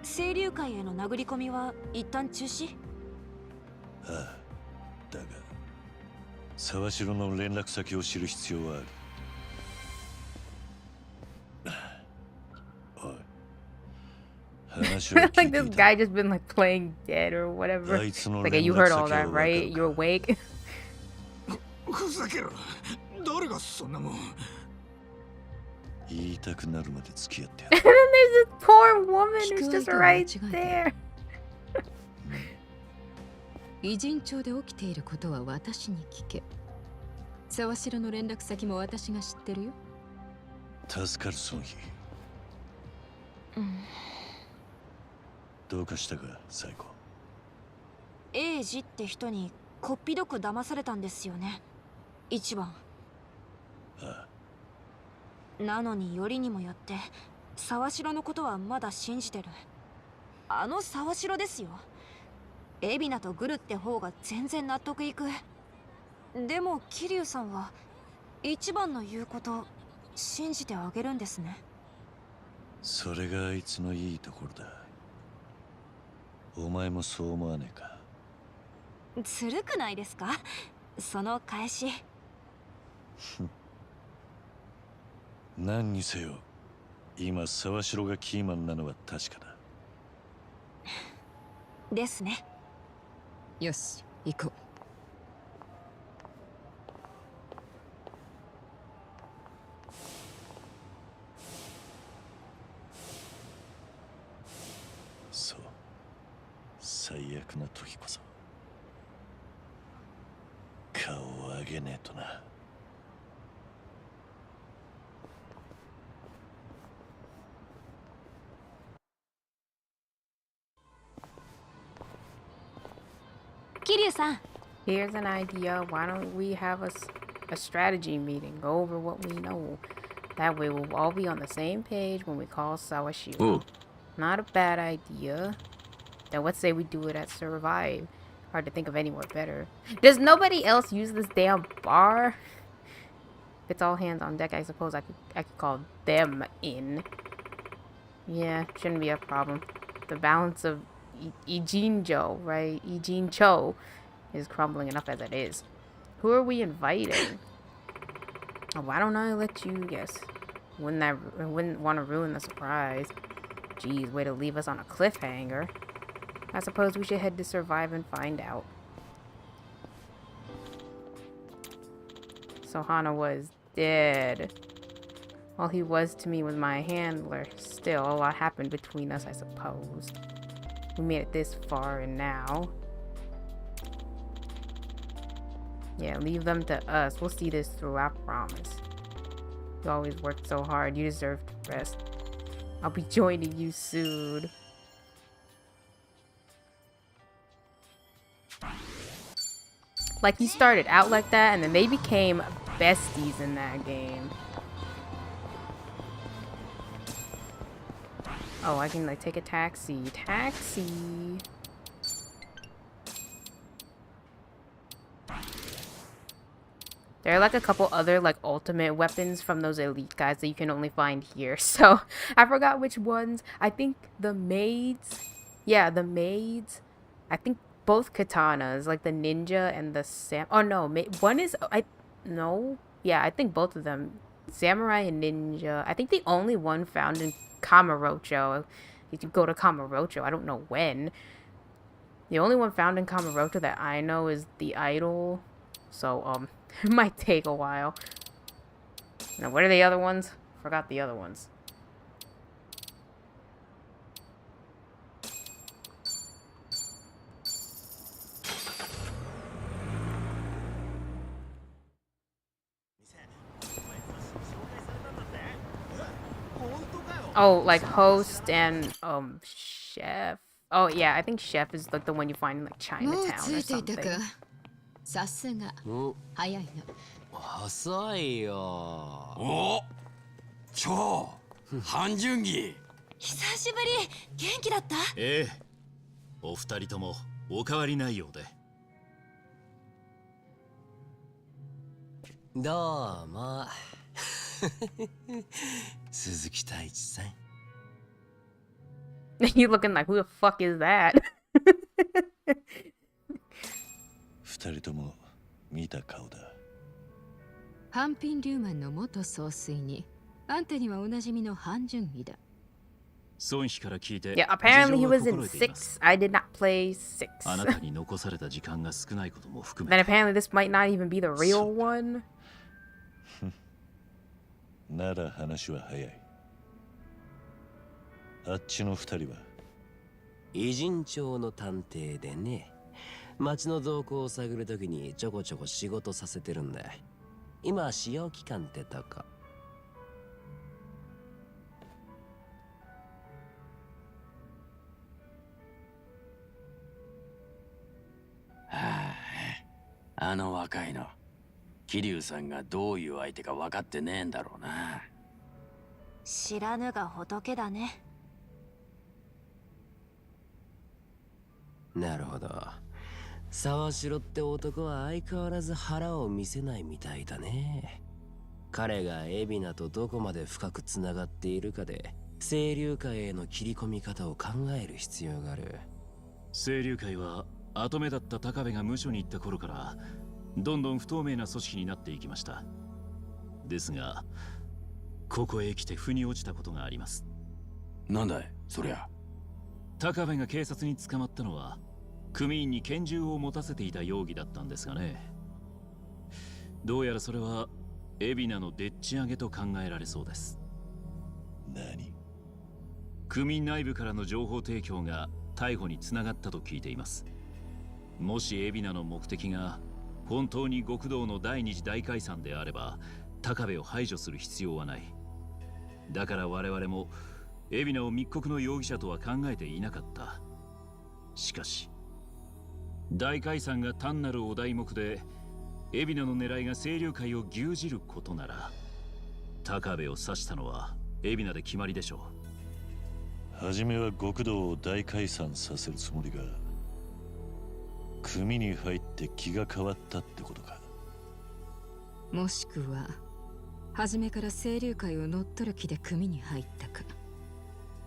清流会への殴り込みは一旦中止？ああ、だが沢城の連絡先を知る必要はある。おい、話を聞い Like てい this た。 guy just been like playing dead or whatever. あいつの Like 連 you 絡 heard all 先は that, 分か right? る You're か？ awake. ふざけろ。誰がそんなもん。言いたくなるまで付き合ってや And る。 then there's this poor woman who's just 聞く相手は right 間違い there. 偉人町で起きていることは私に聞け。沢城の連絡先も私が知ってるよ。助かる損費。どうかしたか、最後。英治って人にこっぴどく騙されたんですよね、一番。ああ。なのによりにもよって沢城のことはまだ信じてる。あの沢城ですよ。海老名とグルって方が全然納得いく。でも桐生さんは一番の言うこと信じてあげるんですね。それがあいつのいいところだ。お前もそう思わねえか？ずるくないですか、その返し。何にせよ今沢城がキーマンなのは確かだ。ですね。よし、行こう。そう、最悪な時こそ顔を上げねえとな。桐生さん。 Here's an idea. Why don't we have a strategy meeting? Go over what we know. That way we'll all be on the same page when we call Sawashiro. Oh. Not a bad idea. Then let's say we do it at Survive. Hard to think of anywhere better. Does nobody else use this damn bar? If it's all hands on deck, I suppose I could call them in. Yeah, shouldn't be a problem. The balance of Ijinjo, right? Ijincho is crumbling enough as it is. Who are we inviting? Oh, why don't I let you guess? Wouldn't want to ruin the surprise. Geez, way to leave us on a cliffhanger. I suppose we should head to Survive and find out. So Hana was dead. All he was to me was my handler. Still, a lot happened between us, I suppose. We made it this far, and now... Yeah, leave them to us. We'll see this through, I promise. You always worked so hard. You deserve to rest. I'll be joining you soon. Like, he started out like that, and then they became besties in that game. Oh, I can, like, take a taxi. Taxi! There are, like, a couple other, like, ultimate weapons from those elite guys that you can only find here. So, I forgot which ones. I think the maids. Yeah, the maids. I think both katanas, like the ninja and the sam. Oh, no. One is. No. Yeah, I think both of them. Samurai and ninja. I think the only one found in Kamurocho. If you go to Kamurocho, I don't know when. The only one found in Kamurocho that I know is the idol. So, it might take a while. Now, what are the other ones? Forgot the other ones. Oh, like host and, chef. Oh, yeah, I think chef is like the one you find in like Chinatown or something. さすが早いな遅いよお超半純義久しぶり元気だった？ええお二人ともお変わりないようでどうも鈴木太一さん You looking like, who the fuck is that? 二人とも見た顔だハンピン・リューマンの元総帥にあんたにはおなじみのハン・ジュンギだ Yeah, apparently he was in 6. I did not play 6. あなたに残された時間が少ないことも含 Then め apparently this might not even be the real one. なら話は早いあっちの二人は偉人町の探偵でね町の動向を探るときにちょこちょこ仕事させてるんだ今使用期間ってとこはあ、あの若いの桐生さんがどういう相手か分かってねえんだろうな知らぬが仏だねなるほど沢城って男は相変わらず腹を見せないみたいだね彼が海老名とどこまで深くつながっているかで清流会への切り込み方を考える必要がある清流会は跡目だった高部が無所に行った頃からどんどん不透明な組織になっていきましたですがここへ来て腑に落ちたことがありますなんだいそりゃ高部が警察に捕まったのは組員に拳銃を持たせていた容疑だったんですがねどうやらそれは海老名のでっち上げと考えられそうです何組内部からの情報提供が逮捕につながったと聞いていますもし海老名の目的が本当に極道の第二次大解散であれば高部を排除する必要はないだから我々も海老名を密告の容疑者とは考えていなかったしかし大解散が単なるお題目で海老名の狙いが清流会を牛耳ることなら高部を指したのは海老名で決まりでしょう初めは極道を大解散させるつもりが組に入って気が変わったってことかもしくは初めから清流会を乗っ取る気で組に入ったか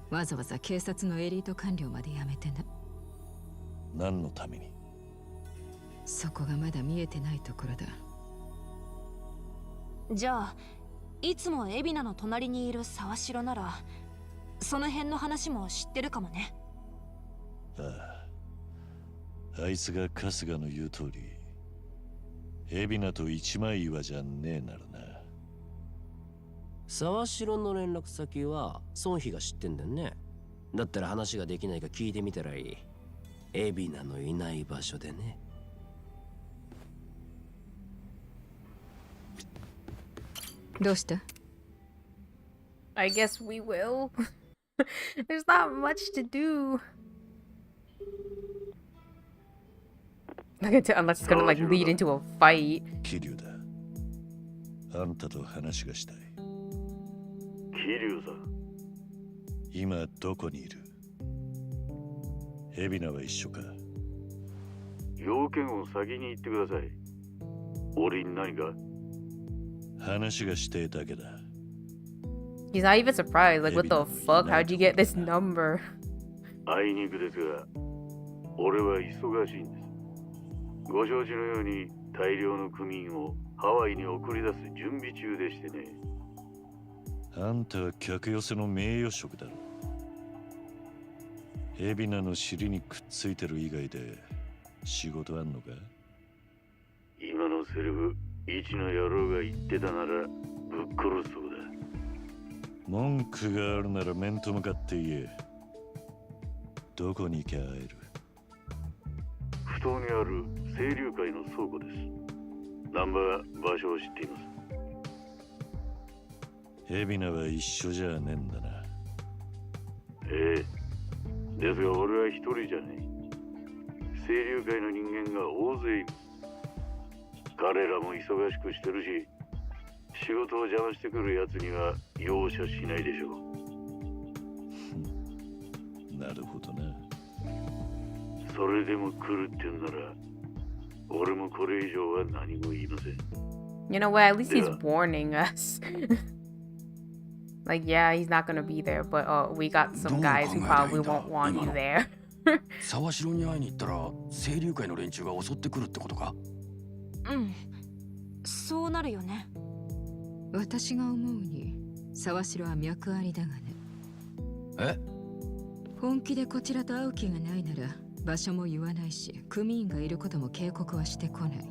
わざわざ警察のエリート官僚まで辞めてな何のためにそこがまだ見えてないところだじゃあいつも海老名の隣にいる沢城ならその辺の話も知ってるかもねあああいつが春日の言う通り海老名と一枚岩じゃねえなるな沢城の連絡先は孫妃が知ってんだよねだったら話ができないか聞いてみたらいい海老名のいない場所でねどうした I guess we will. There's not much to do. Unless it's gonna like lead into a fight. 桐生だ。あんたと話がしたい。桐生さん。今どこにいる？海老名は一緒か？要件を先に言ってください。俺に何か？話がしてだけだ。He's not even surprised. Like, what the fuck? How'd you get this number? あいにくですが、俺は忙しいんです。ご承知のように大量の組員をハワイに送り出す準備中でしてね。あんたは客寄せの名誉職だろ。海老名の尻にくっついてる以外で仕事あんのか？今のセリフ、一の野郎が言ってたならぶっ殺すそうだ。文句があるなら面と向かって言え。どこに行きゃ会える？埠頭にある清流会の倉庫です。ナンバー場所を知っています。海老名は一緒じゃねえんだな。ええ。ですが俺は一人じゃない。清流会の人間が大勢いる。彼らも忙しくしてるし、仕事を邪魔してくるやつには容赦しないでしょう。なるほどな。それでも来るってんなら、俺もこれ以上は何も言いません。You know what? At least he's warning us. Like, yeah, he's not gonna be there, but we got some guys who probably won't want you there. 沢城に会いに行ったら清流会の連中が襲ってくるってことか？うん、そうなるよね。私が思うに沢城は脈ありだがね。え？本気でこちらと会う気がないなら場所も言わないし、組員がいることも警告はしてこない。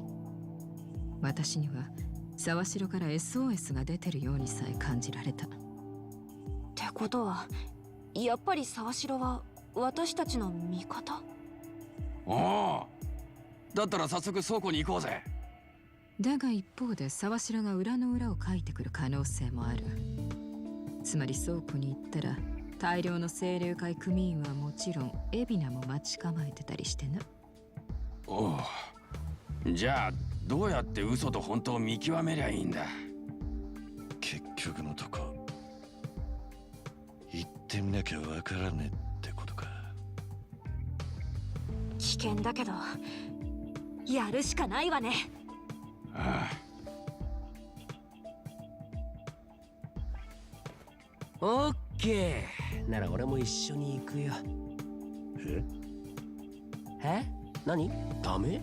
私には沢城から SOS が出てるようにさえ感じられた。ってことは、やっぱり沢城は私たちの味方？おお、だったら早速倉庫に行こうぜ。だが一方で沢城が裏の裏を書いてくる可能性もある。つまり倉庫に行ったら大量の清流会組員はもちろん海老名も待ち構えてたりしてな。おお、じゃあどうやって嘘と本当を見極めりゃいいんだ？結局のとこ行ってみなきゃわからねえってことか。危険だけどやるしかないわね。ああ。オッケーなら俺も一緒に行くよ。え？何？ダメ？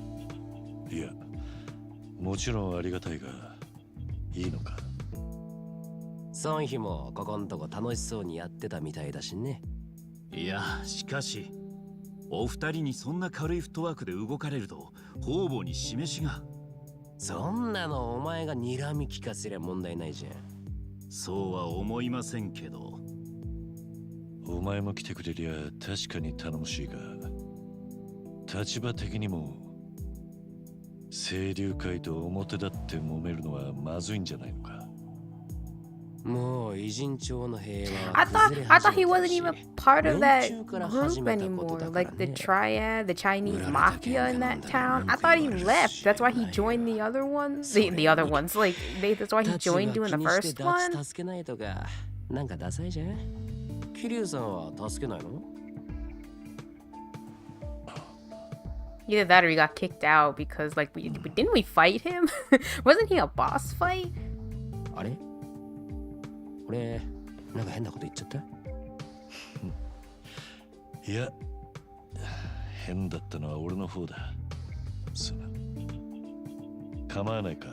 いや、もちろんありがたいが、いいのか？ソンヒもここんとこ楽しそうにやってたみたいだしね。いや、しかしお二人にそんな軽いフットワークで動かれると方々に示しが。そんなのお前が睨み聞かせりゃ問題ないじゃん。そうは思いませんけど。お前も来てくれりゃ確かに頼もしいが、立場的にも清流会と表立って揉めるのはまずいんじゃないのか。もう偉人町の平和 I thought he wasn't even part of that group anymore. Like the triad, the Chinese mafia in that town. I thought he left. That's why he joined the other ones. The other ones, like that's why he joined doing the first one. 助けないとかなんかダサいじゃん。桐生さんは助けないの？Either that or he got kicked out because like didn't we fight him? Wasn't he a boss fight? あれ？俺なんか変なこと言っちゃった？いや、変だったのは俺の方だ。すまん。構わないか？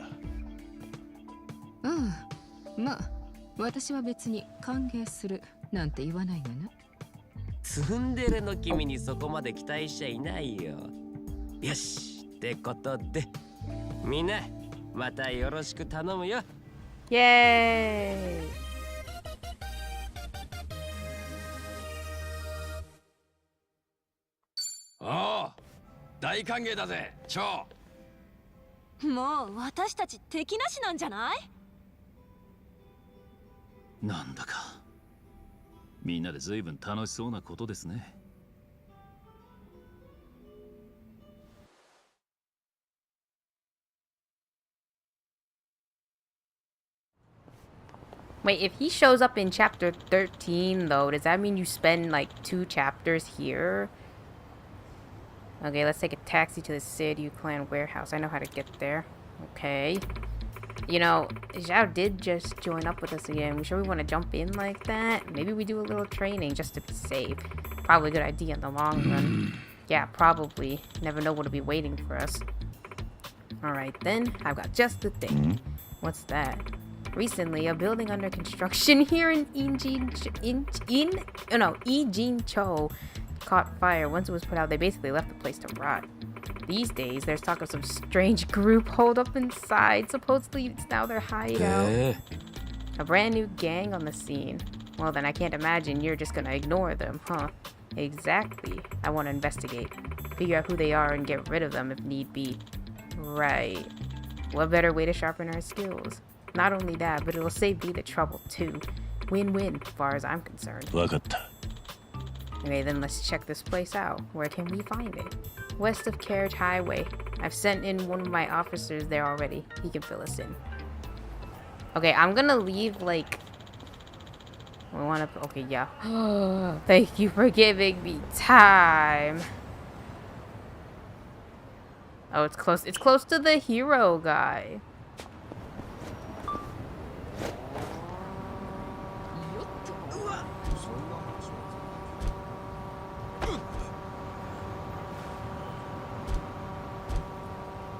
うん、まあ私は別に歓迎するなんて言わないがな。ツンデレの君にそこまで期待しちゃいないよ。よしってことでみんなまたよろしく頼むよ。イエーイ。おお、大歓迎だぜ、チョウ。もう私たち敵なしなんじゃない？なんだかみんなで随分楽しそうなことですね。Wait, if he shows up in chapter 13, though, does that mean you spend, like, 2 chapters here? Okay, let's take a taxi to the Seiryu clan warehouse. I know how to get there. Okay. You know, Zhao did just join up with us again. We sure we want to jump in like that? Maybe we do a little training just to be safe. Probably a good idea in the long run. Yeah, probably. Never know what'll be waiting for us. Alright then, I've got just the thing. What's that? Recently, a building under construction here in Ijincho caught fire. Once it was put out, they basically left the place to rot. These days, there's talk of some strange group holed up inside. Supposedly, it's now their hideout. A brand new gang on the scene. Well, then I can't imagine you're just gonna ignore them, huh? Exactly. I want to investigate. Figure out who they are and get rid of them if need be. Right. What better way to sharpen our skills? Not only that, but it'll save me the trouble, too. Win-win, as far as I'm concerned. Okay, then let's check this place out. Where can we find it? West of Carriage Highway. I've sent in one of my officers there already. He can fill us in. Okay, I'm gonna leave, like... We wanna... Okay, yeah. Thank you for giving me time. Oh, it's close. It's close to the hero guy.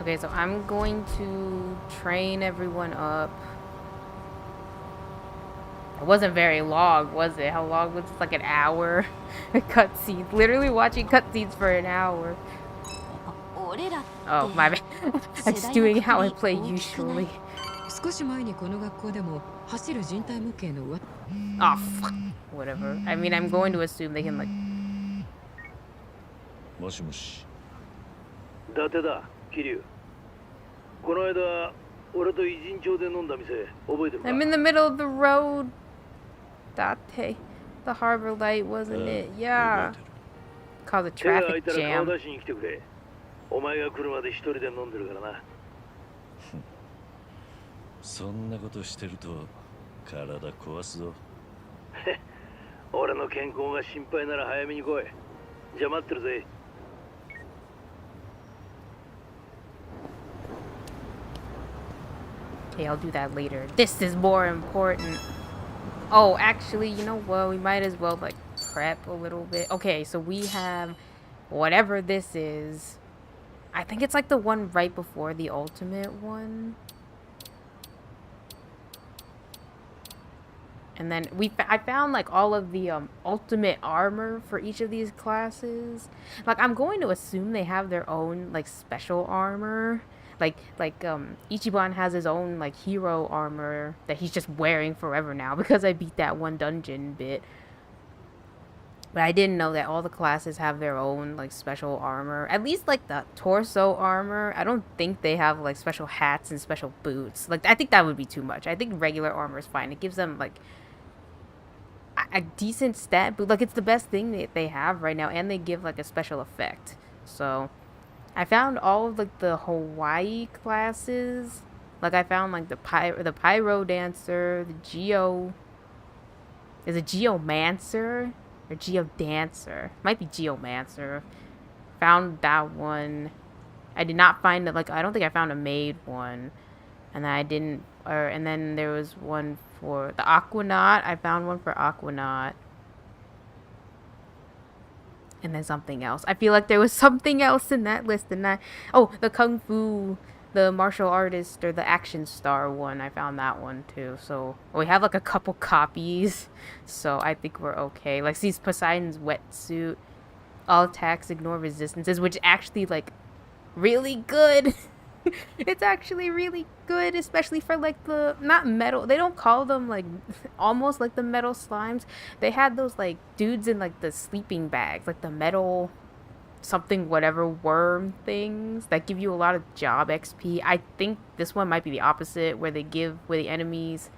Okay, so I'm going to train everyone up. It wasn't very long, was it? How long was it? Like an hour? Cutscenes. Literally watching cutscenes for an hour. Oh, my bad. I'm just doing how I play usually. Oh, fuck. Whatever. I mean, I'm going to assume they can, like... もしもし。伊達だ、桐生。この間、俺と偉人町で飲んだ店、覚えてるか? I'm in the middle of the road. Date. The harbor light, wasn't it? Yeah. Caused a traffic jam. 顔出しに来てくれ。お前が来るまで一人で飲んでるからな。そんなことしてると体壊すぞ。俺の健康が心配なら早めに来い。じゃあ待ってるぜ。Okay, I'll do that later. This is more important. Oh, actually, you know what? We might as well, like, prep a little bit. Okay, so we have whatever this is. I think it's, like, the one right before the ultimate one. And then I found, like, all of the ultimate armor for each of these classes. Like, I'm going to assume they have their own, like, special armor. Like Ichiban has his own, like, hero armor that he's just wearing forever now because I beat that one dungeon bit. But I didn't know that all the classes have their own, like, special armor. At least, like, the torso armor. I don't think they have, like, special hats and special boots. Like, I think that would be too much. I think regular armor is fine. It gives them, like, a decent stat boot. Like, it's the best thing that they have right now. And they give, like, a special effect. So... I found all of, like, the Hawaii classes. Like, I found, like, the Pyro Dancer, the Geo... Is it Geomancer? Or Geodancer? Might be Geomancer. Found that one. I did not find it, like, I don't think I found a maid one. And then I didn't... and then there was one for the Aquanaut. I found one for Aquanaut. And then something else. I feel like there was something else in that list. And oh, the Kung Fu, the martial artist, or the action star one. I found that one too. So we have like a couple copies. So I think we're okay. Like, see Poseidon's wetsuit. All attacks ignore resistances, which actually, like, really good. It's actually really good, especially for, like, the, not metal, they don't call them, like, almost like the metal slimes. They had those, like, dudes in, like, the sleeping bags, like the metal something whatever worm things that give you a lot of job XP. I think this one might be the opposite, where the enemies,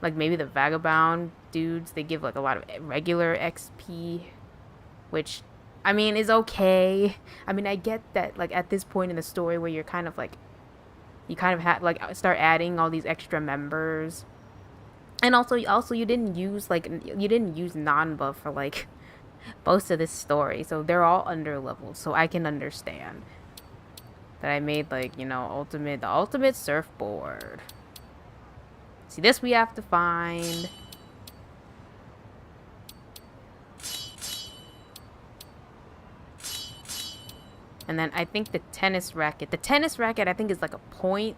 like maybe the vagabond dudes, they give, like, a lot of regular XP, which, I mean, is okay. I mean, I get that, like, at this point in the story where you're kind of, like, you kind of have, like, start adding all these extra members. And And also you didn't use Nanba for like most of this story, so they're all under leveled, so I can understand that I made like, you know, the ultimate surfboard. See, this we have to find. And then I think the tennis racket I think is like a point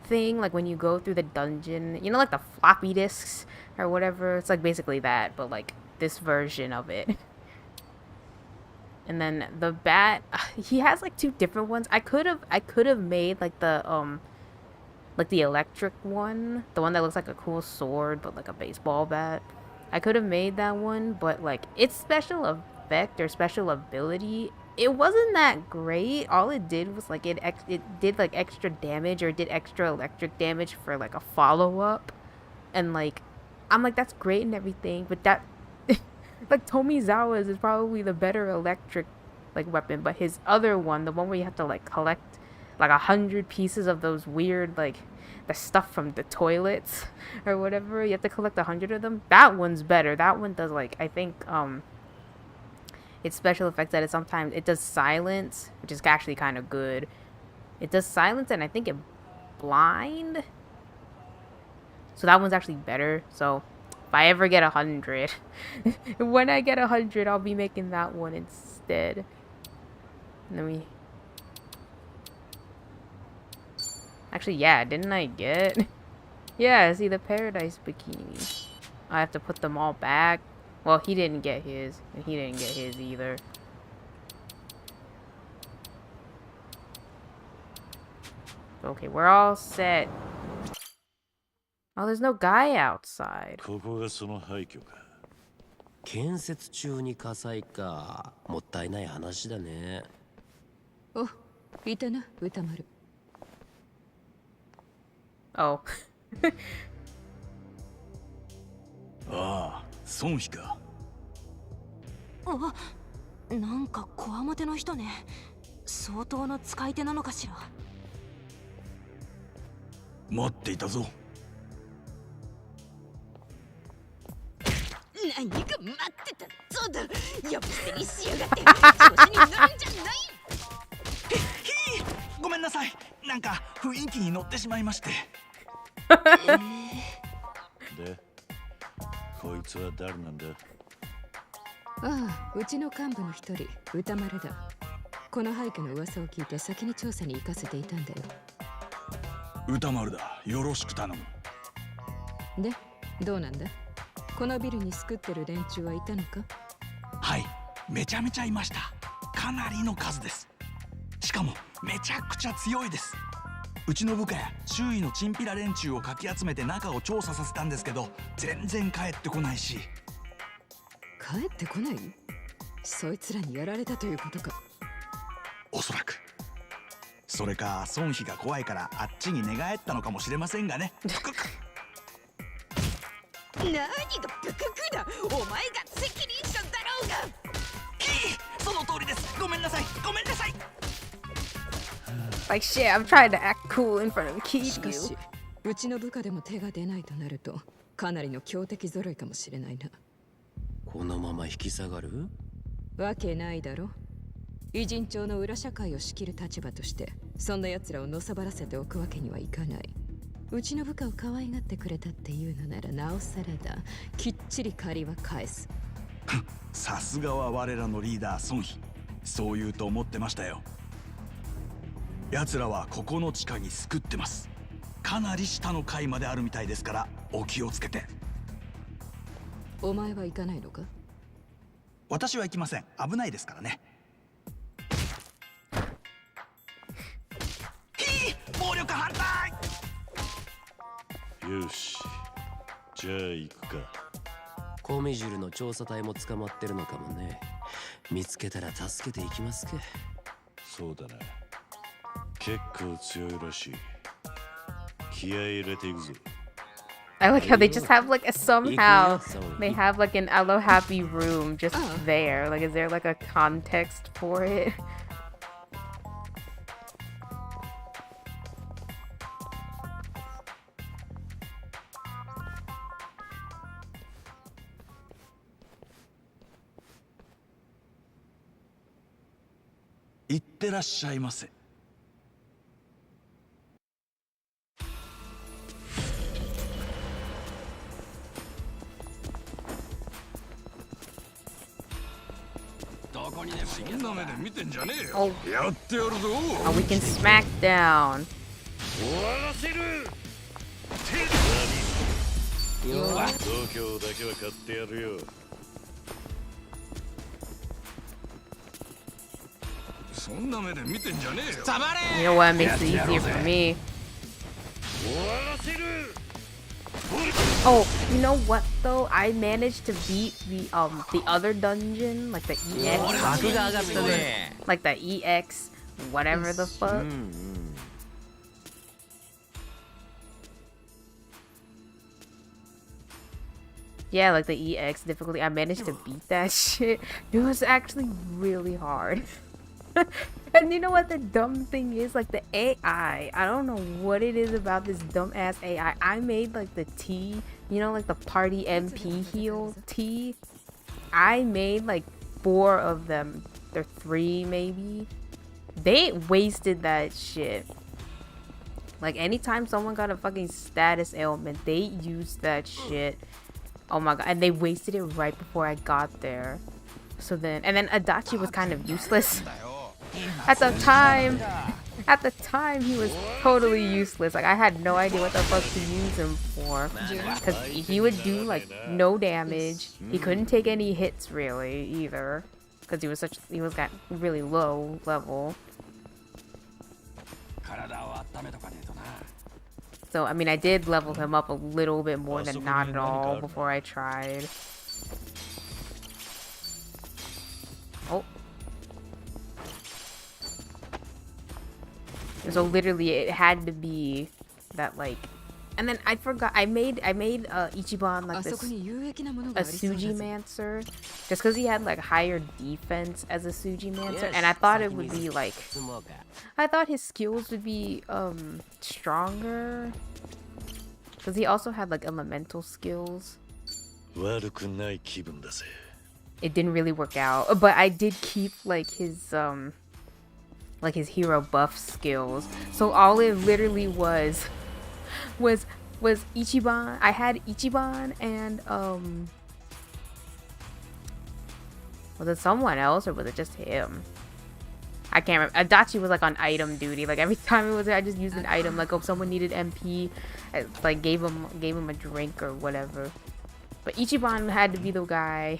thing, like when you go through the dungeon, you know, like the floppy disks or whatever. It's like basically that, but like this version of it. And then the bat, he has like two different ones. I could have made like the electric one, the one that looks like a cool sword but like a baseball bat. I could have made that one, but like its special effect or special ability, it wasn't that great. All it did was like it did like extra damage, or it did extra electric damage for like a follow-up. And like I'm like, that's great and everything, but that like Tomizawa's is probably the better electric like weapon, but his other one, the one where you have to like collect like 100 pieces of those weird like the stuff from the toilets or whatever, you have to collect 100 of them. That one's better. That one does like, I think its special effects that sometimes it does silence, which is actually kind of good. It does silence, and I think it blind. So that one's actually better. So if I ever get 100, when I get 100, I'll be making that one instead. And then we... Actually, yeah, didn't I get... Yeah, see, the Paradise Bikini. I have to put them all back. Well, he didn't get his, and he didn't get his either. Okay, we're all set. Oh, there's no guy outside. ここがその廃墟か。建設中に火災か。もったいない話だね。お、いたな、歌丸。Oh. ああ、孫妃か。あ、なんかこわもての人ね。相当の使い手なのかしら。待っていたぞ。何が待ってた。そうだ、呼び捨てにしやがって調子に乗るんじゃない。ごめんなさい、なんか雰囲気に乗ってしまいまして。で、こいつは誰なんだ。ああ、うちの幹部の一人、歌丸だ。この廃墟の噂を聞いて先に調査に行かせていたんだよ。歌丸だ、よろしく頼む。で、どうなんだ。このビルに救ってる連中はいたのか。はい、めちゃめちゃいました。かなりの数です。しかもめちゃくちゃ強いです。うちの部下や周囲のチンピラ連中をかき集めて中を調査させたんですけど、全然帰ってこないし。帰ってこない？そいつらにやられたということか。おそらく。それか孫妃が怖いからあっちに寝返ったのかもしれませんがね。何がブククだ。お前が責任者だろうが。その通りです。ごめんなさい、ごめんなさい。Like shit, I'm trying to act cool in front of Kiryu. しかし、うちの部下でも手が出ないとなると、かなりの強敵揃いかもしれないな。このまま引き下がる？わけないだろ。偉人町の裏社会を仕切る立場として、そんな奴らをのさばらせておくわけにはいかない。うちの部下を可愛がってくれたっていうのならなおさらだ。きっちり借りは返す。さすがは我らのリーダー孫妃。そう言うと思ってましたよ。奴らはここの地下に救ってます。かなり下の階まであるみたいですからお気をつけて。お前は行かないのか？私は行きません。危ないですからね。暴力反対。よし、じゃあ行くか。コミジュルの調査隊も捕まってるのかもね。見つけたら助けていきますか。そうだな。結構強いらしい。気合い入れていくぞ。I like how they just have like somehow they have like an Hello Happy room just there. Like, is there like a context for it? いってらっしゃいませ。そんな目で見てんじゃねえよ。 Oh. やってやるぞ。 Oh, we can smack down. 終わらせる。度胸だけは買ってやるよ。そんな目で見てんじゃねえよ。 You know what makes it easier for me? 終わらせる。 Oh, you know what though? I managed to beat the other dungeon, like the EX, like the EX, whatever the fuck. Yeah, like the EX difficulty. I managed to beat that shit. It was actually really hard. And you know what the dumb thing is? Like the AI. I don't know what it is about this dumbass AI. I made like the T, you know, like the party MP heal T. I made like 4 of them. Or 3 maybe. They wasted that shit. Like anytime someone got a fucking status ailment, they used that shit. Oh my god. And they wasted it right before I got there. So then, and then Adachi was kind of useless. At the time, he was totally useless. Like, I had no idea what the fuck to use him for. Because he would do, like, no damage. He couldn't take any hits, really, either. Because he was got really low level. So, I mean, I did level him up a little bit more than not at all before I tried. Oh. So literally it had to be that, like, and then I forgot I made Ichiban like this a Sujimancer just because he had like higher defense as a Sujimancer, and I thought it would be like, I thought his skills would be stronger because he also had like elemental skills. It didn't really work out, but I did keep like his hero buff skills. So all it literally was Ichiban. I had Ichiban and was it someone else or was it just him? I can't remember. Adachi was like on item duty. Like every time it was, I just used an item. Like if someone needed MP, I, like gave him a drink or whatever. But Ichiban had to be the guy.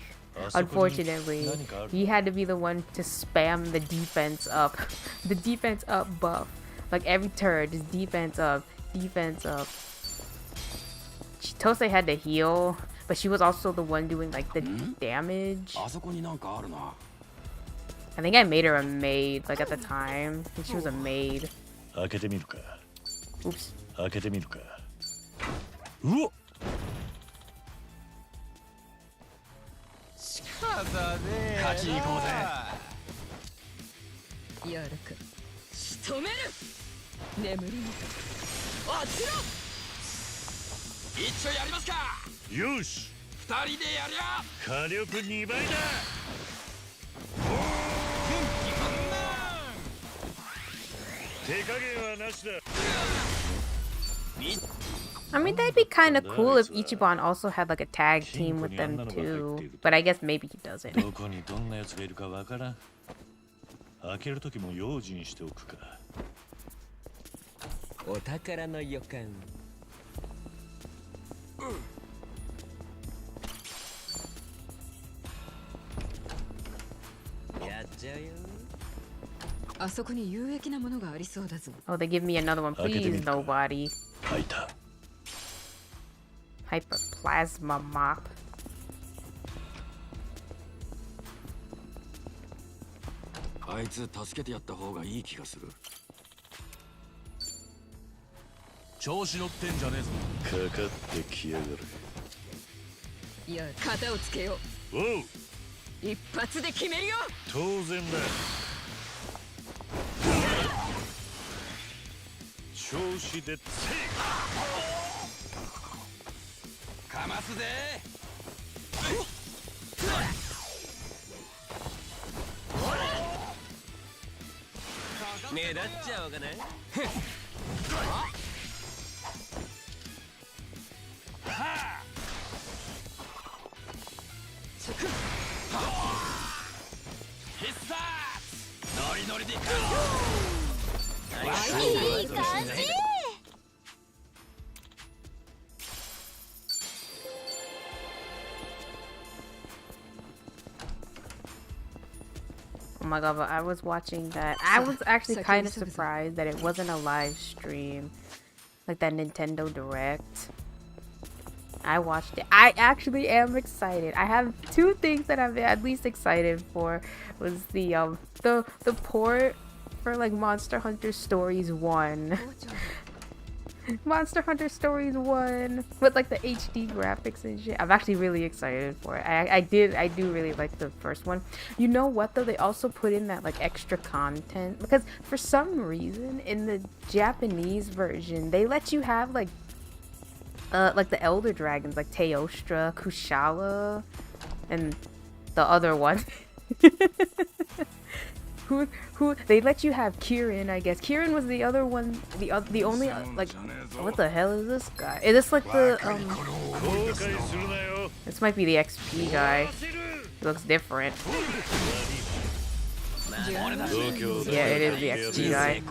Unfortunately, he had to be the one to spam the defense up buff. Like every turn, just defense up. Chitose had to heal, but she was also the one doing like the damage. I think I made her a maid, like at the time. I think she was a maid. Oops. 勝ちに行こうぜ。やるか。仕留める。眠りに。あちら。一丁やりますか。よし。二人でやりゃ。火力2倍だ。手加減はなしだ。 I mean, that'd be kind of cool if Ichiban also had like a tag team with them too. But I guess maybe he doesn't. どこにどんな奴がいるかわからん。開ける時も用心しておくか。お宝の予感。やっちゃうよ。あそこに有益なものがありそうだぞ。 Oh, they give me another one, please, nobody. Hyper plasma mop. あいつ助けてやった方がいい気がする。調子乗ってんじゃねえぞ。かかってきやがる。いや、型をつけよう。おう。一発で決めるよ。当然だ。調子でつい。かますぜ。目立っちゃおうかな。必殺ノリノリでいく。いい感じ。Oh my god, but I was watching that. I was actually kind of surprised that it wasn't a live stream. Like that Nintendo Direct. I watched it. I actually am excited. I have two things that I'm at least excited for. Was the port for like Monster Hunter Stories 1. Monster Hunter Stories 1 with like the HD graphics and shit. I'm actually really excited for it. I do really like the first one. You know what though? They also put in that like extra content because for some reason in the Japanese version they let you have like the elder dragons like Teostra, Kushala, and the other one. Who they let you have Kieran, I guess. Kieran was the other one, the only like what the hell is this guy? Is this like the this might be the XP guy. He looks different. Yeah, it is the XP guy.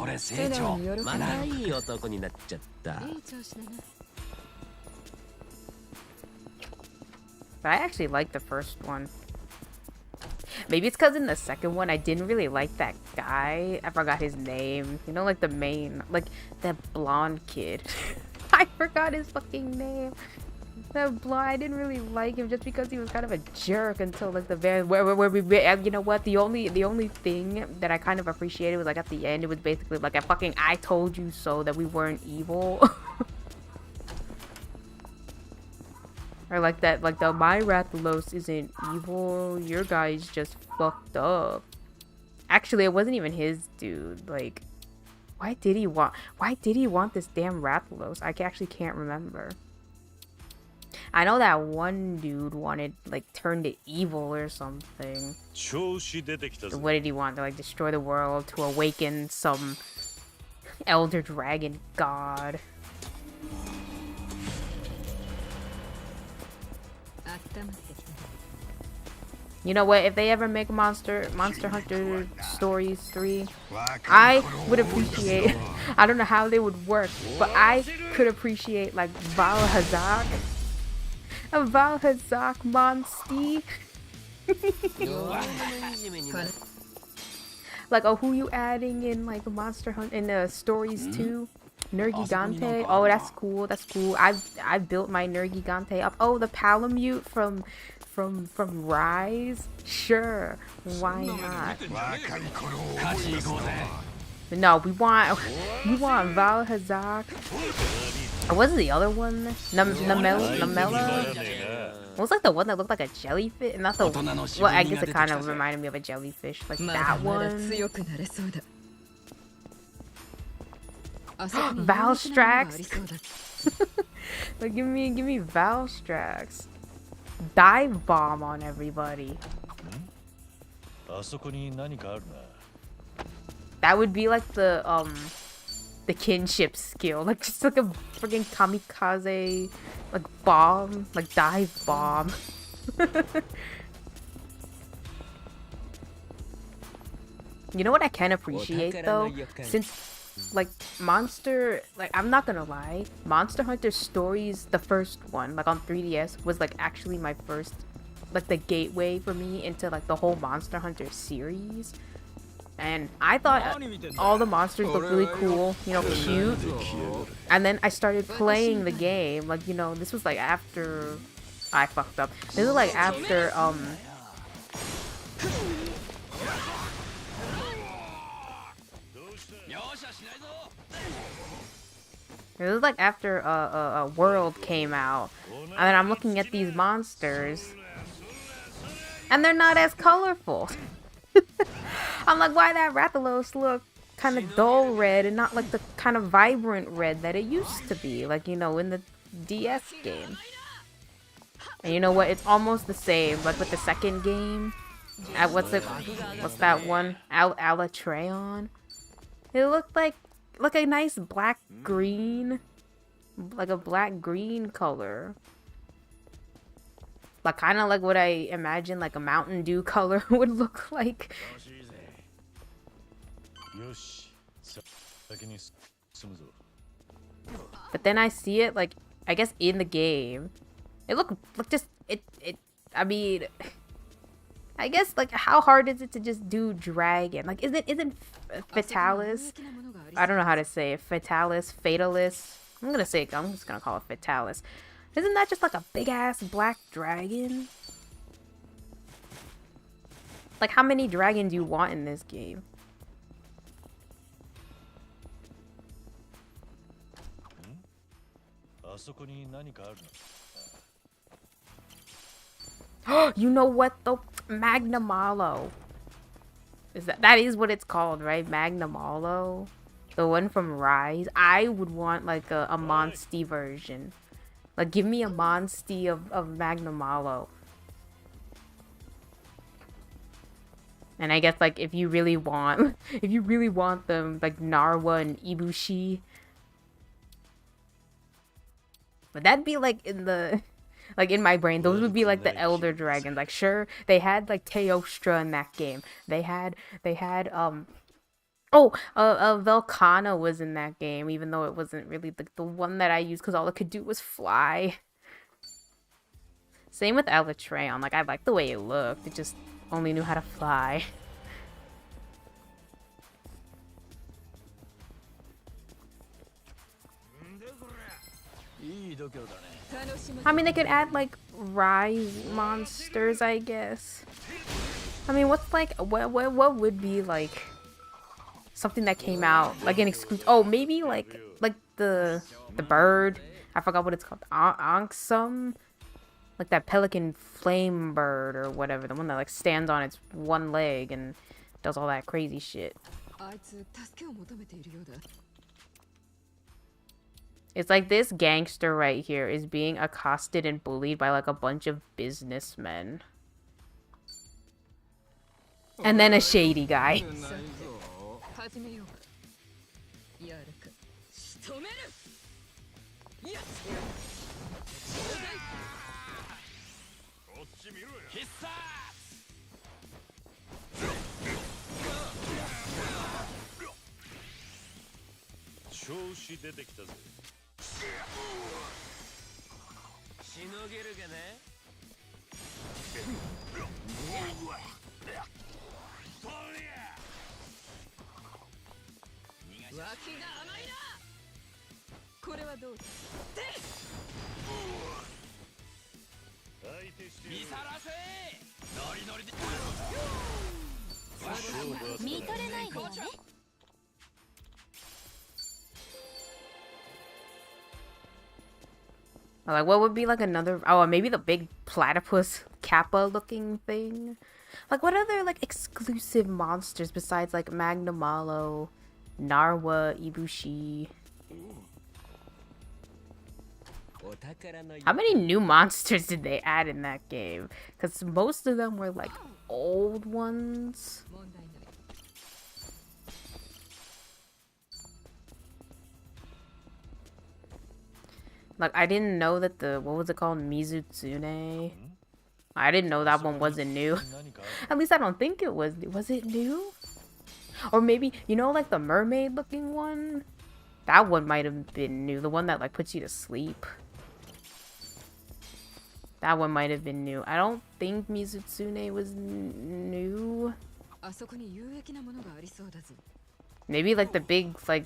But I actually like the first one. Maybe it's because in the second one I didn't really like that guy. I forgot his name. You know, like the main, like that blonde kid. I forgot his fucking name. That blonde, I didn't really like him just because he was kind of a jerk until like the very where we you know what, the only thing that I kind of appreciated was like at the end it was basically like a fucking I told you so that we weren't evil. Or like that, like the my Rathalos isn't evil, your guy's just fucked up. Actually, it wasn't even his dude. Like, why did he want this damn Rathalos? I actually can't remember. I know that one dude wanted, like, turn to evil or something. What did he want? To, like, destroy the world, to awaken some elder dragon god. You know what? If they ever make Monster Hunter Stories 3, I would appreciate. I don't know how they would work, but I could appreciate like Valhazak, a Valhazak Monstie. Like, oh, who you adding in like Monster Hunt in the Stories 2? Nergigante. Oh, that's cool. That's cool. I built my Nergigante up. Oh, the Palamute from Rise. Sure, why not? No, we want Valhazak. Or was it the other one? Namela. It was like the one that looked like a jellyfish. Not the. Well, I guess it kind of reminded me of a jellyfish, like that one. Valstrax. Like, give me Valstrax. Dive bomb on everybody. That would be like the kinship skill, like just like a freaking kamikaze, like bomb, like dive bomb. You know what I can appreciate though, since like I'm not gonna lie, Monster Hunter Stories, the first one, like on 3DS, was like actually my first, like the gateway for me into like the whole Monster Hunter series. And I thought all the monsters looked really cool, you know, cute. And then I started playing the game, like, you know, this was like after I fucked up. This was like after it was like after a World came out, and then I'm looking at these monsters, and they're not as colorful. I'm like, why that Rathalos look kind of dull red and not like the kind of vibrant red that it used to be, like, you know, in the DS game. And you know what? It's almost the same, like with the second game. What's that one? Alatreon. It looked like a nice black green, like a black green color. Like kind of like what I imagine like a Mountain Dew color would look like. But then I see it like I guess in the game. It look just it I mean I guess like how hard is it to just do dragon? Like isn't Fatalis? I don't know how to say it. Fatalis. I'm just gonna call it Fatalis. Isn't that just like a big ass black dragon? Like how many dragons do you want in this game? You know what though? Magnamalo. That is what it's called, right? Magnamalo. The one from Rise. I would want like a Monstie version. Like give me a Monstie of Magnamalo. And I guess like if you really want them like Narwa and Ibushi. But that'd be like in the like in my brain, those would be like the elder dragons. Like sure, they had like Teostra in that game. They had Velkhana was in that game, even though it wasn't really the one that I used because all it could do was fly. Same with Elytreon. Like I liked the way it looked. It just only knew how to fly. I mean, they could add like Rise monsters, I guess. I mean, what's like what would be like something that came out like an exclusive? Oh, maybe like the bird. I forgot what it's called. Anksum, like that pelican flame bird or whatever, the one that like stands on its one leg and does all that crazy shit. It's like this gangster right here is being accosted and bullied by like a bunch of businessmen. And then a shady guy. Like, what would be like another? Oh, maybe the big platypus kappa looking thing. Like, what other like exclusive monsters besides like Magnamalo, Narwa, Ibushi? How many new monsters did they add in that game? Because most of them were like old ones. Like, I didn't know that what was it called? Mizutsune? I didn't know that one wasn't new. At least I don't think it was. Was it new? Or maybe, you know, like the mermaid looking one? That one might have been new. The one that like puts you to sleep. That one might have been new. I don't think Mizutsune was new. Maybe like the big, like,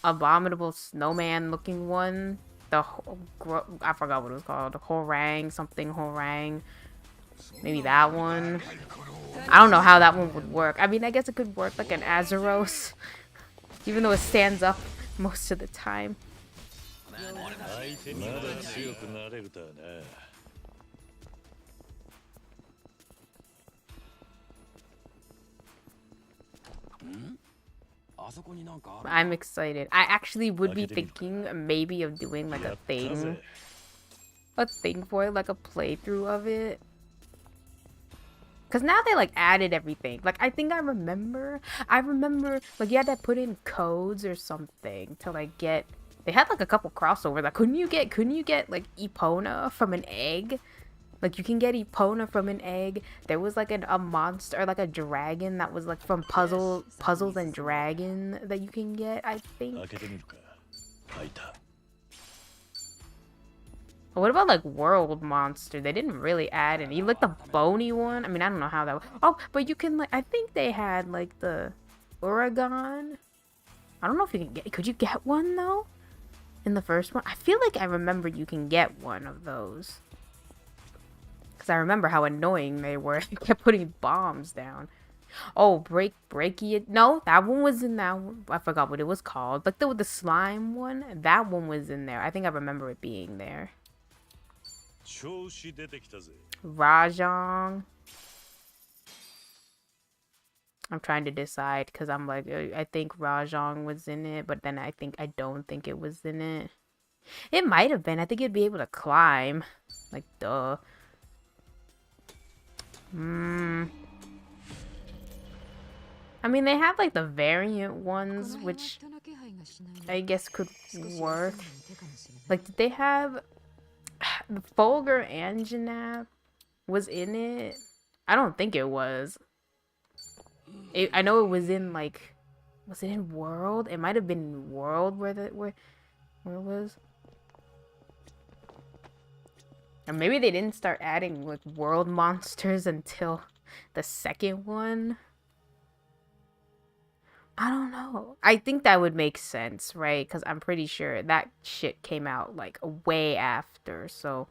abominable snowman looking one. I forgot what it was called. Horang, something Horang. Maybe that one. I don't know how that one would work. I mean, I guess it could work like an Azeros. Even though it stands up most of the time. I'm excited. I actually would be thinking maybe of doing like a thing for it, like a playthrough of it. Cause now they like added everything. Like I think I remember like you had to put in codes or something to like get. They had like a couple crossovers. Like couldn't you get like Epona from an egg? Like you can get Epona from an egg. There was like a monster or like a dragon that was like from Puzzles and Dragon that you can get. I think. What about like World Monster? They didn't really add any. Like the bony one. I mean, I don't know how that. Oh, but you can like. I think they had like the Uragon. I don't know if you can get. Could you get one though? In the first one, I feel like I remember you can get one of those. Cause I remember how annoying they were. They kept putting bombs down. Oh, breaky. No, that one was in that one. I forgot what it was called. Like the slime one. That one was in there. I think I remember it being there. Rajong. I'm trying to decide because I'm like, I think Rajong was in it, but then I don't think it was in it. It might have been. I think it'd be able to climb. Like, duh. I mean, they have like the variant ones, which I guess could work. Like, did they have the Fulgur Anjanap was in it? I don't think it was. I know it was in like, was it in World? It might have been in World where it was. Or maybe they didn't start adding like world monsters until the second one. I don't know. I think that would make sense, right? Because I'm pretty sure that shit came out like way after. So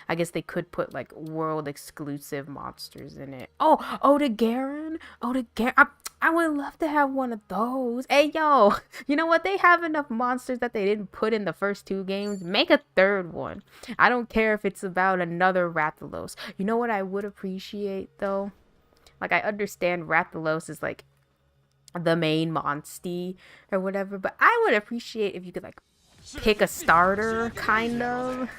I guess they could put like world exclusive monsters in it. Oh, Odegaron. I would love to have one of those. Hey, yo, you know what? They have enough monsters that they didn't put in the first two games. Make a third one. I don't care if it's about another Rathalos. You know what I would appreciate, though? Like, I understand Rathalos is, like, the main monstie or whatever, but I would appreciate if you could, like, pick a starter, kind of.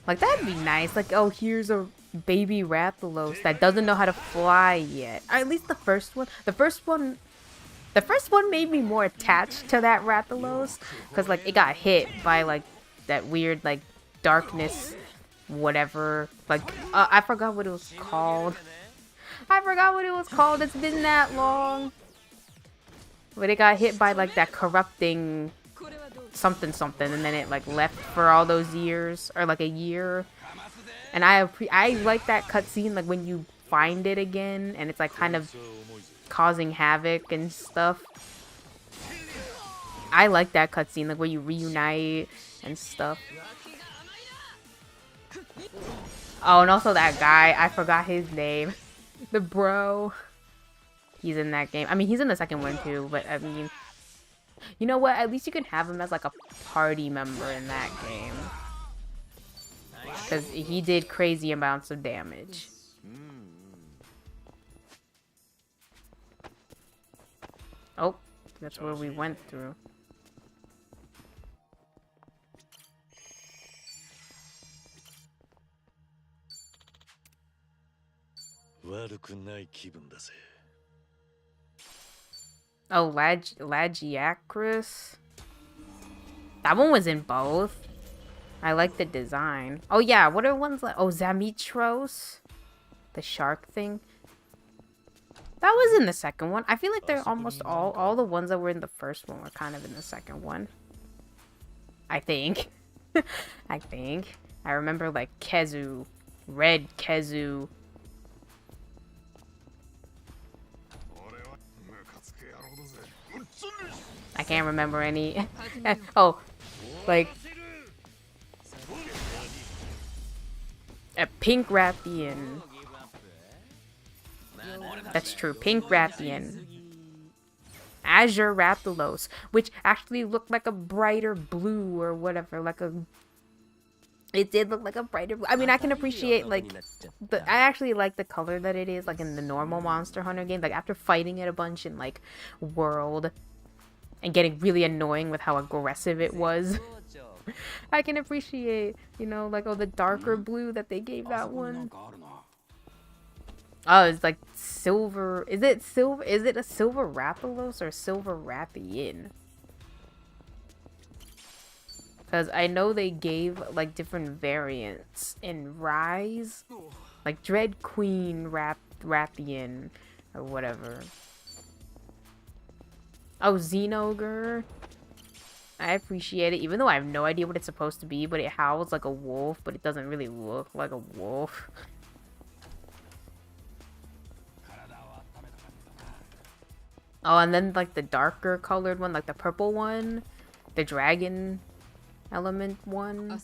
Like, that'd be nice. Like, oh, here's a baby Rathalos that doesn't know how to fly yet. Or at least the first one. The first one made me more attached to that Rathalos. Because, like, it got hit by, like, that weird, like, darkness, whatever. Like, I forgot what it was called. It's been that long. But it got hit by, like, that corrupting something, and then it, like, left for all those years. Or, like, a year. And I like that cutscene, like, when you find it again. And it's, like, kind of causing havoc and stuff. I like that cutscene, like, where you reunite and stuff. Oh, and also that guy. I forgot his name. The bro. He's in that game. I mean, he's in the second one, too. But, I mean... You know what? At least you can have him as, like, a party member in that game. Because he did crazy amounts of damage. Oh, that's where we went through. Oh, Lagiacrus? That one was in both. I like the design. Oh yeah, what are ones like? Oh, Zamitros? The shark thing? That was in the second one. I feel like they're almost all the ones that were in the first one were kind of in the second one. I think. I remember like Kezu. Red Kezu. I can't remember any. Oh, like a Pink Rathian. That's true. Pink Rathian. Azure Rathalos, which actually looked like a brighter blue or whatever, like a It did look like a brighter blue. I mean, I can appreciate like I actually like the color that it is like in the normal Monster Hunter game. Like after fighting it a bunch in like World and getting really annoying with how aggressive it was. I can appreciate, you know, like the darker blue that they gave that one. Oh, it's like silver. Is it silver? Is it a silver Rathalos or silver Rathian? Because I know they gave like different variants in Rise, like Dread Queen Rathian or whatever. Oh, Xenogre. I appreciate it, even though I have no idea what it's supposed to be, but it howls like a wolf, but it doesn't really look like a wolf. Oh, and then like the darker colored one, like the purple one, the dragon element one.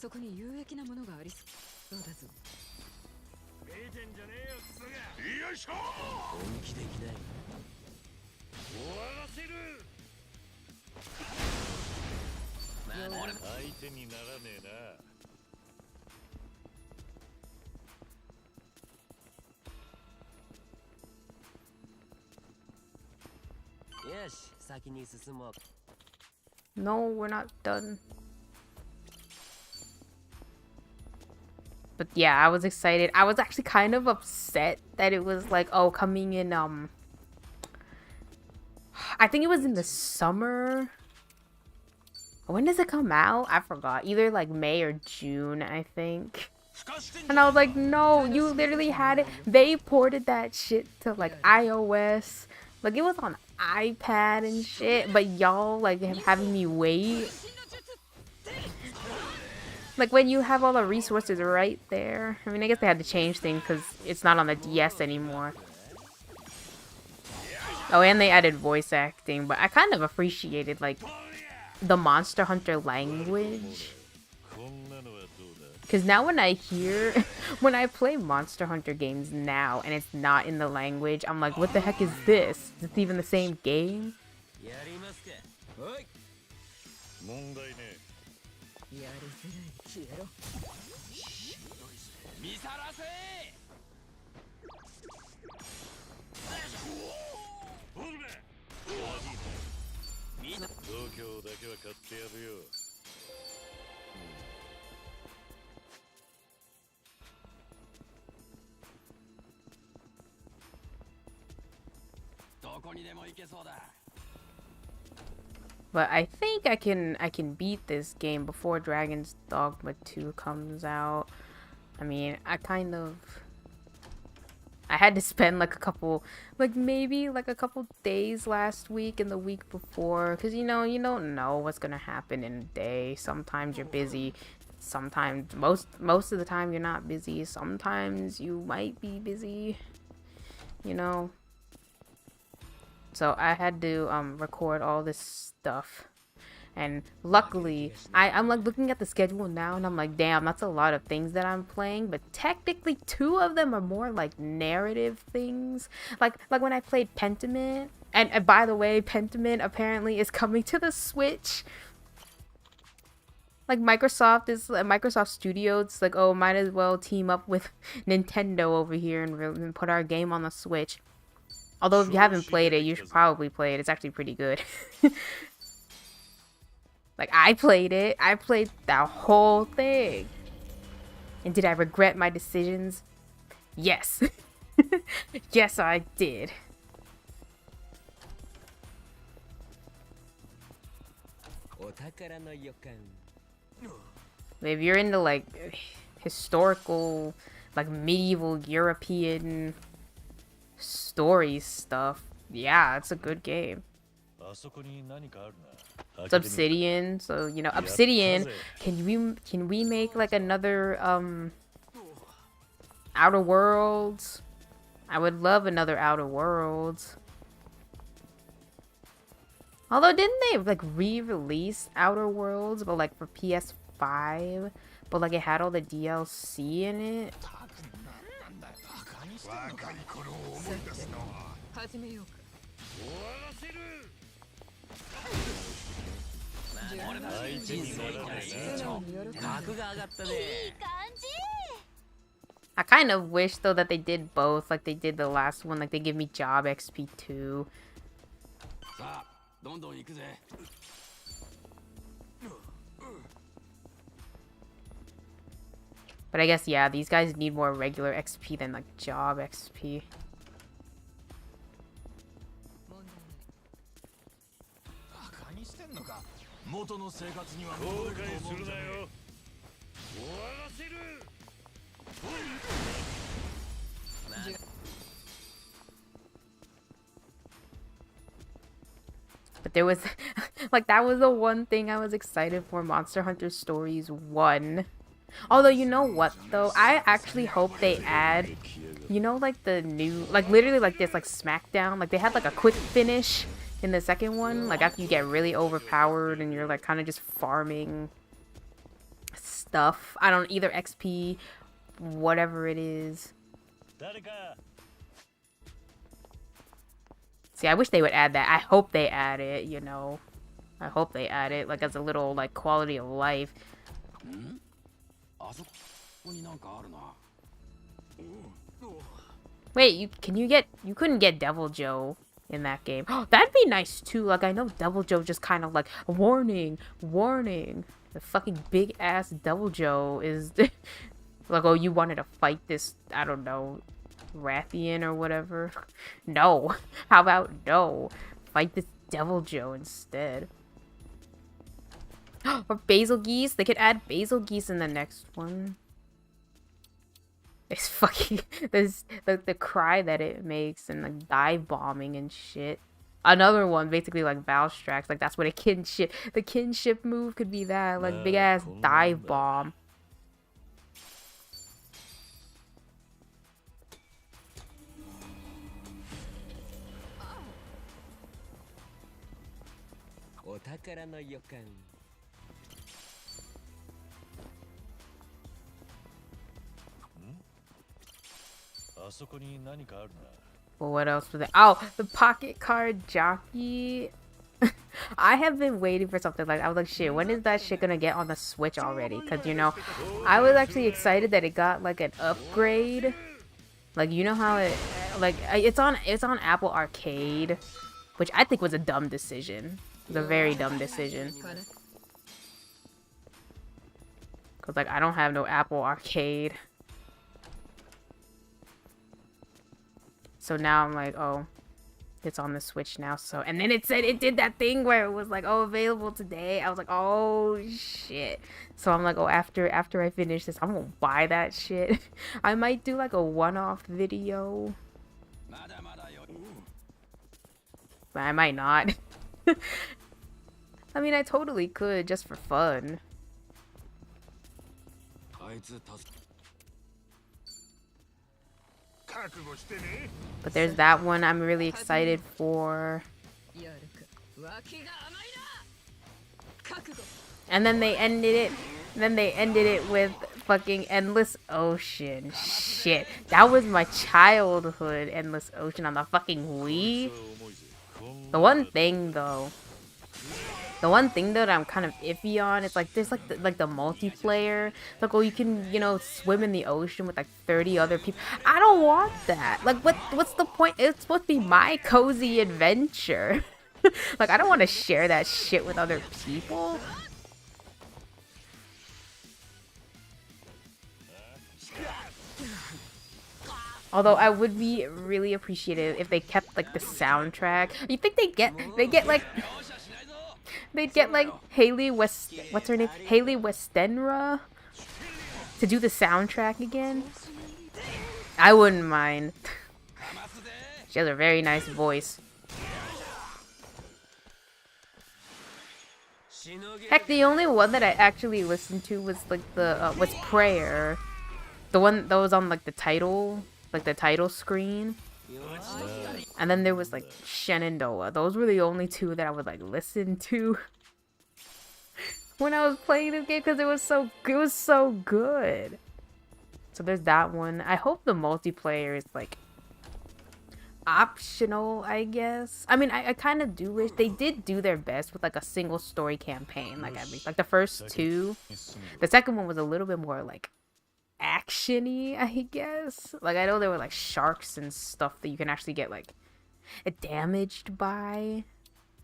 No, we're not done. But yeah, I was excited. I was actually kind of upset that it was like, oh, coming in, I think it was in the summer. When does it come out? I forgot. Either like May or June, I think. And I was like, no, you literally had it. They ported that shit to like iOS. Like it was on iPad and shit, but y'all like having me wait. Like when you have all the resources right there. I mean, I guess they had to change things because it's not on the DS anymore. Oh, and they added voice acting, but I kind of appreciated like the Monster Hunter language. Because now when I hear, when I play Monster Hunter games now and it's not in the language, I'm like, what the heck is this? Is it even the same game? But I think I can beat this game before Dragon's Dogma 2 comes out. I mean, I had to spend like a couple, like maybe like a couple days last week and the week before, because you don't know what's gonna happen in a day. Sometimes you're busy, sometimes most of the time you're not busy. Sometimes you might be busy, you know. So I had to record all this stuff. And luckily, I'm like looking at the schedule now and I'm like, damn, that's a lot of things that I'm playing. But technically 2 of them are more like narrative things. Like when I played Pentiment. And by the way, Pentiment apparently is coming to the Switch. Like Microsoft Studios, like, oh, might as well team up with Nintendo over here and put our game on the Switch. Although if you haven't played it, you should probably play it. It's actually pretty good. Like, I played it. I played that whole thing. And did I regret my decisions? Yes. Yes, I did. If you're into, like, historical, like, medieval European story stuff, yeah, it's a good game. It's Obsidian, so you know, Obsidian. Can we make like another Outer Worlds? I would love another Outer Worlds. Although didn't they like re-release Outer Worlds, but like for PS5, but like it had all the DLC in it? 人生から成長格が上がったね。I kind of wish though that they did both, like they did the last one, like they give me job XP too. さあどんどん行くぜ。 But I guess, yeah, these guys need more regular XP than like job XP. 元の生活には戻れると思うんじゃねえ。終わらせる。 But there was, like, that was the one thing I was excited for, Monster Hunter Stories 1. Although, you know what, though? I actually hope they add, you know, like, the new, like, literally, like, this, like, SmackDown. Like, they had, like, a quick finish in the second one. Like, after you get really overpowered and you're, like, kind of just farming stuff. I don't, either XP, whatever it is. See, I wish they would add that. I hope they add it, you know. I hope they add it, like, as a little, like, quality of life. Wait, you couldn't get Devil Joe in that game. Oh, that'd be nice, too. Like, I know Devil Joe just kind of, like, warning, warning. The fucking big-ass Devil Joe is... like, oh, you wanted to fight this, I don't know... Rathian or whatever. No. How about no? Fight this Devil Joe instead. Or Basil Geese. They could add Basil Geese in the next one. It's fucking this the cry that it makes and like dive bombing and shit. Another one basically like Valstrax. Like that's what a kinship move could be, that like big ass dive bomb. Well, what else was it? Oh, the pocket card jockey. I have been waiting for something like that. I was like, shit, when is that shit gonna get on the Switch already? Because, you know, I was actually excited that it got like an upgrade. Like, you know how it, like, it's on Apple Arcade, which I think was a dumb decision. It was a very dumb decision. Because, like, I don't have no Apple Arcade. So now I'm like, oh, it's on the Switch now. So, and then it said it did that thing where it was like, oh, available today. I was like, oh shit. So I'm like, oh, after I finish this, I'm gonna buy that shit. I might do like a one-off video, but I might not. I mean, I totally could just for fun. But there's that one I'm really excited for. And then they ended it with fucking Endless Ocean. Shit. That was my childhood, Endless Ocean on the fucking Wii. The one thing though that I'm kind of iffy on is like there's like the multiplayer. It's like, oh, you can, you know, swim in the ocean with like 30 other people. I don't want that. Like what's the point? It's supposed to be my cozy adventure. Like I don't want to share that shit with other people. Although I would be really appreciative if they kept like the soundtrack. You think they'd get like Haley Westenra to do the soundtrack again? I wouldn't mind. She has a very nice voice. Heck, the only one that I actually listened to was like was Prayer, the one that was on like the title screen. And then there was like Shenandoah. Those were the only two that I would like listen to when I was playing this game because it was so good. So there's that one. I hope the multiplayer is like optional, I guess. I mean, I kind of do wish they did do their best with like a single story campaign, like at least like the first two. The second one was a little bit more like actiony, I guess. Like I know there were like sharks and stuff that you can actually get like damaged by.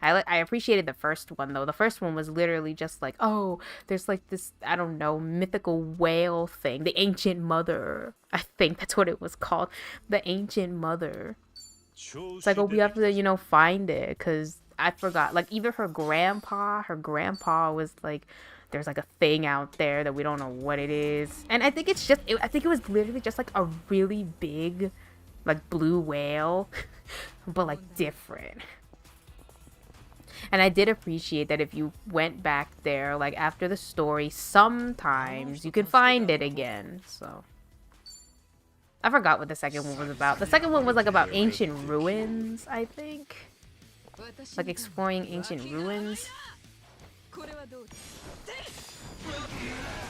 I appreciated the first one though. The first one was literally just like, oh, there's like this, I don't know, mythical whale thing, the ancient mother. I think that's what it was called, the ancient mother. It's like, oh, we have to, you know, find it, because I forgot, like either her grandpa was like, there's like a thing out there that we don't know what it is, and I think it's just, I think it was literally just like a really big, like blue whale, but like different. And I did appreciate that if you went back there, like after the story, sometimes you could find it again. So I forgot what the second one was about. The second one was like about ancient ruins, I think. Like exploring ancient ruins.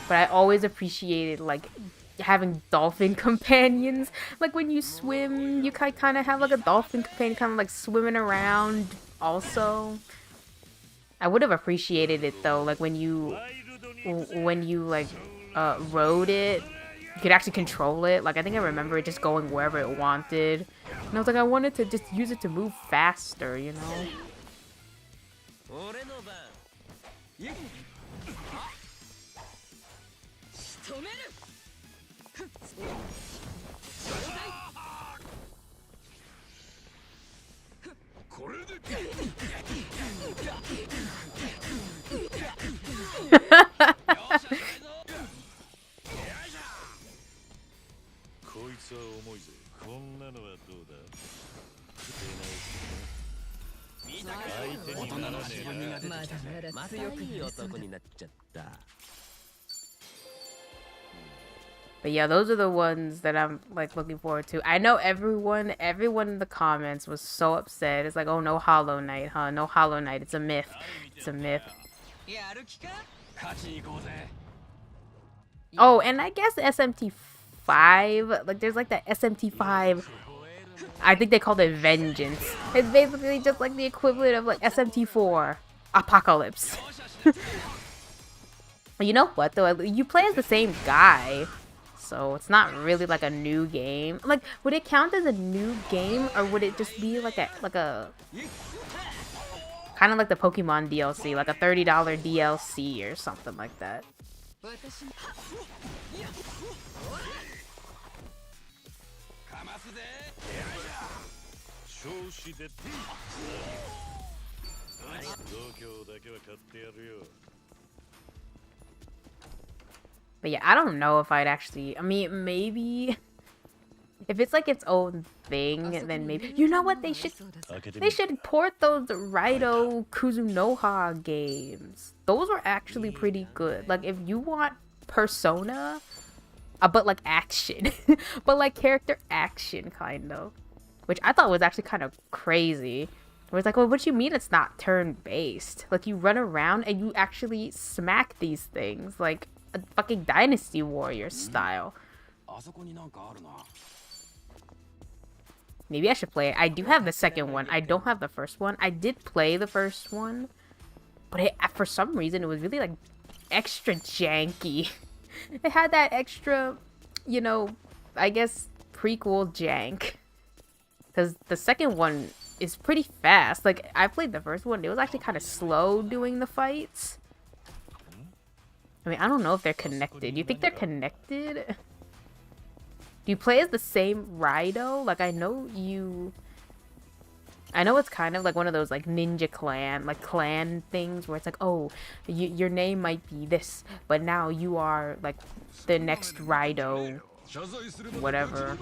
But I always appreciated like having dolphin companions. Like when you swim, you kind of have like a dolphin companion kind of like swimming around also. I would have appreciated it though, like when you like rode it, you could actually control it. Like I think I remember it just going wherever it wanted, and I was like, I wanted to just use it to move faster, you know. But yeah, those are the ones that I'm like looking forward to. I know everyone in the comments was so upset. It's like, oh, no Hollow Knight, huh? No Hollow Knight. It's a myth. It's a myth. Oh, and I guess SMT5, like there's like that SMT5, I think they called it Vengeance. It's basically just like the equivalent of like SMT4 Apocalypse. You know what though? You play as the same guy, so it's not really like a new game. Like, would it count as a new game, or would it just be like a kind of like the Pokemon DLC, like a $30 DLC or something like that? But yeah, I don't know if I'd actually, I mean, maybe if it's like its own thing, then maybe, you know what, they should port those Raido Kuzunoha games. Those were actually pretty good. Like if you want Persona, but like action, but like character action kind of, which I thought was actually kind of crazy. Where it's like, well, what do you mean it's not turn-based? Like you run around and you actually smack these things like a fucking Dynasty Warrior style. Maybe I should play it. I do have the second one. I don't have the first one. I did play the first one, but for some reason it was really like extra janky. It had that extra, you know, I guess prequel jank. Because the second one is pretty fast. Like I played the first one. It was actually kind of slow doing the fights. I mean, I don't know if they're connected. You think they're connected? Do you play as the same Raido? Like, I know it's kind of like one of those, like, ninja clan things where it's like, oh, your name might be this, but now you are, like, the next Raido, whatever.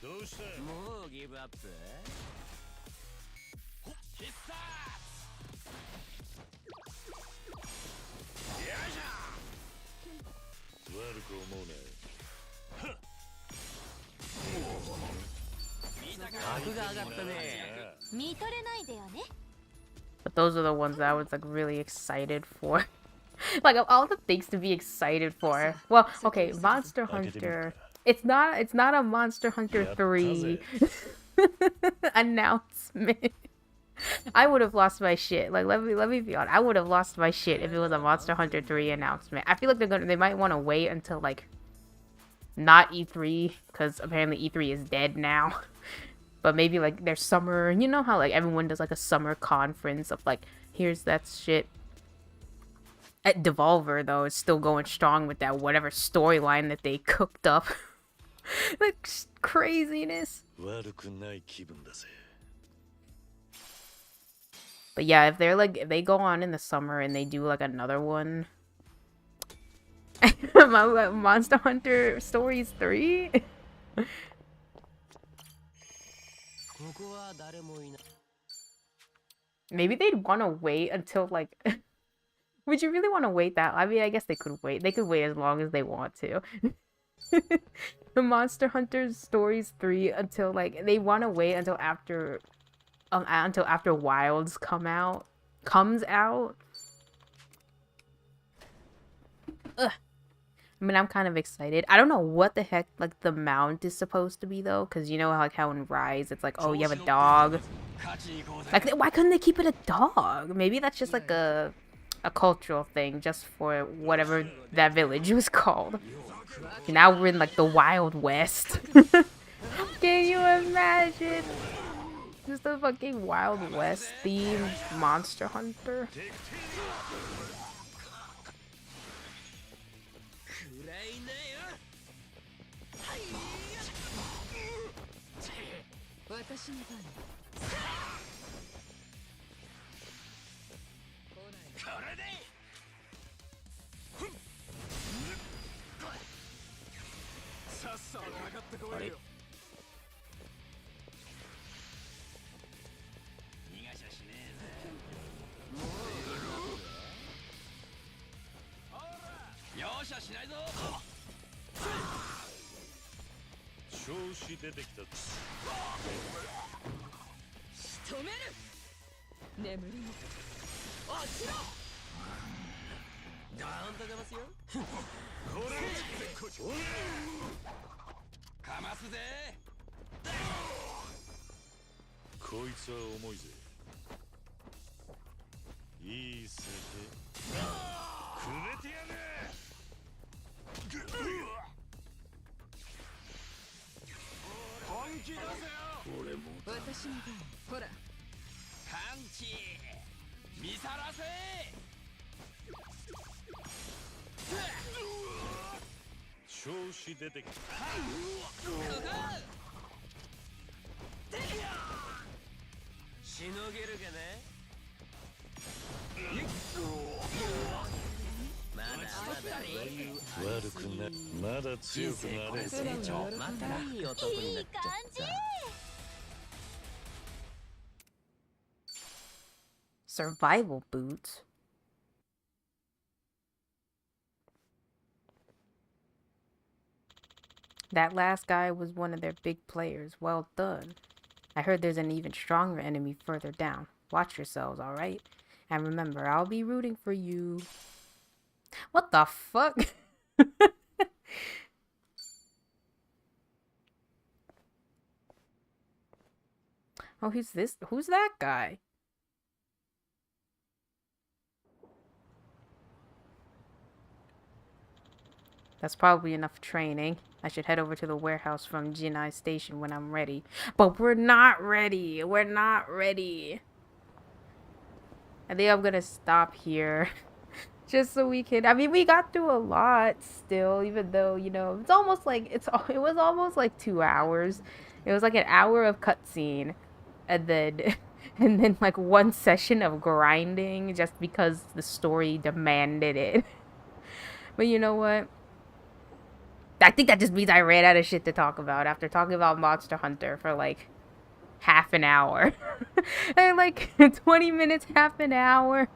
もうギブアップ？必殺！悪く思うね。格が上がったね。見とれないでよね。 But those are the ones that I was like really excited for. Like of all the things to be excited for. Well, okay, Monster Hunter. It's not a Monster Hunter 3 announcement. I would have lost my shit. Like let me be honest. I would have lost my shit if it was a Monster Hunter 3 announcement. I feel like they might want to wait until like not E3 because apparently E3 is dead now. But maybe like their summer, you know how like everyone does like a summer conference of like here's that shit. At Devolver though, is still going strong with that whatever storyline that they cooked up. Like craziness. But yeah, if they're like if they go on in the summer and they do like another one. Monster Hunter Stories 3? Maybe they'd want to wait until like would you really want to wait that? I mean, I guess they could wait. They could wait as long as they want to. The Monster Hunter Stories 3 until like they want to wait until after Wilds comes out. Ugh. I mean, I'm kind of excited. I don't know what the heck like the mount is supposed to be though, because you know like how in Rise it's like, oh, you have a dog. Like, why couldn't they keep it a dog? Maybe that's just like a cultural thing, just for whatever that village was called. And now we're in like the Wild West. Can you imagine? Just a fucking Wild West themed Monster Hunter. Survival boots. That last guy was one of their big players. Well done. I heard there's an even stronger enemy further down. Watch yourselves, alright? And remember, I'll be rooting for you. What the fuck? Oh, who's this? Who's that guy? That's probably enough training. I should head over to the warehouse from Jinai Station when I'm ready. But we're not ready. We're not ready. I think I'm gonna stop here. Just so we can... I mean, we got through a lot still, even though, you know, it's almost like... It was almost like 2 hours. It was like an hour of cutscene. And then... And then, like, 1 session of grinding just because the story demanded it. But you know what? I think that just means I ran out of shit to talk about after talking about Monster Hunter for like half an hour. And like 20 minutes, half an hour.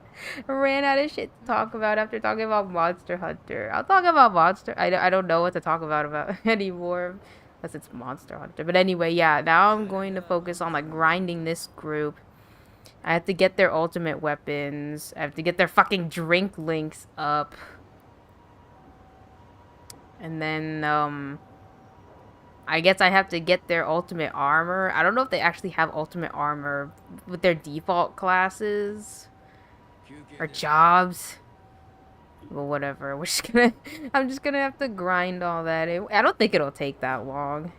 I ran out of shit to talk about after talking about Monster Hunter. I'll talk about I don't know what to talk about anymore. Unless it's Monster Hunter. But anyway, yeah, now I'm going to focus on like grinding this group. I have to get their ultimate weapons. I have to get their fucking drink links up. And then, I guess I have to get their ultimate armor. I don't know if they actually have ultimate armor with their default classes. Or jobs. But whatever. I'm just gonna have to grind all that. I don't think it'll take that long.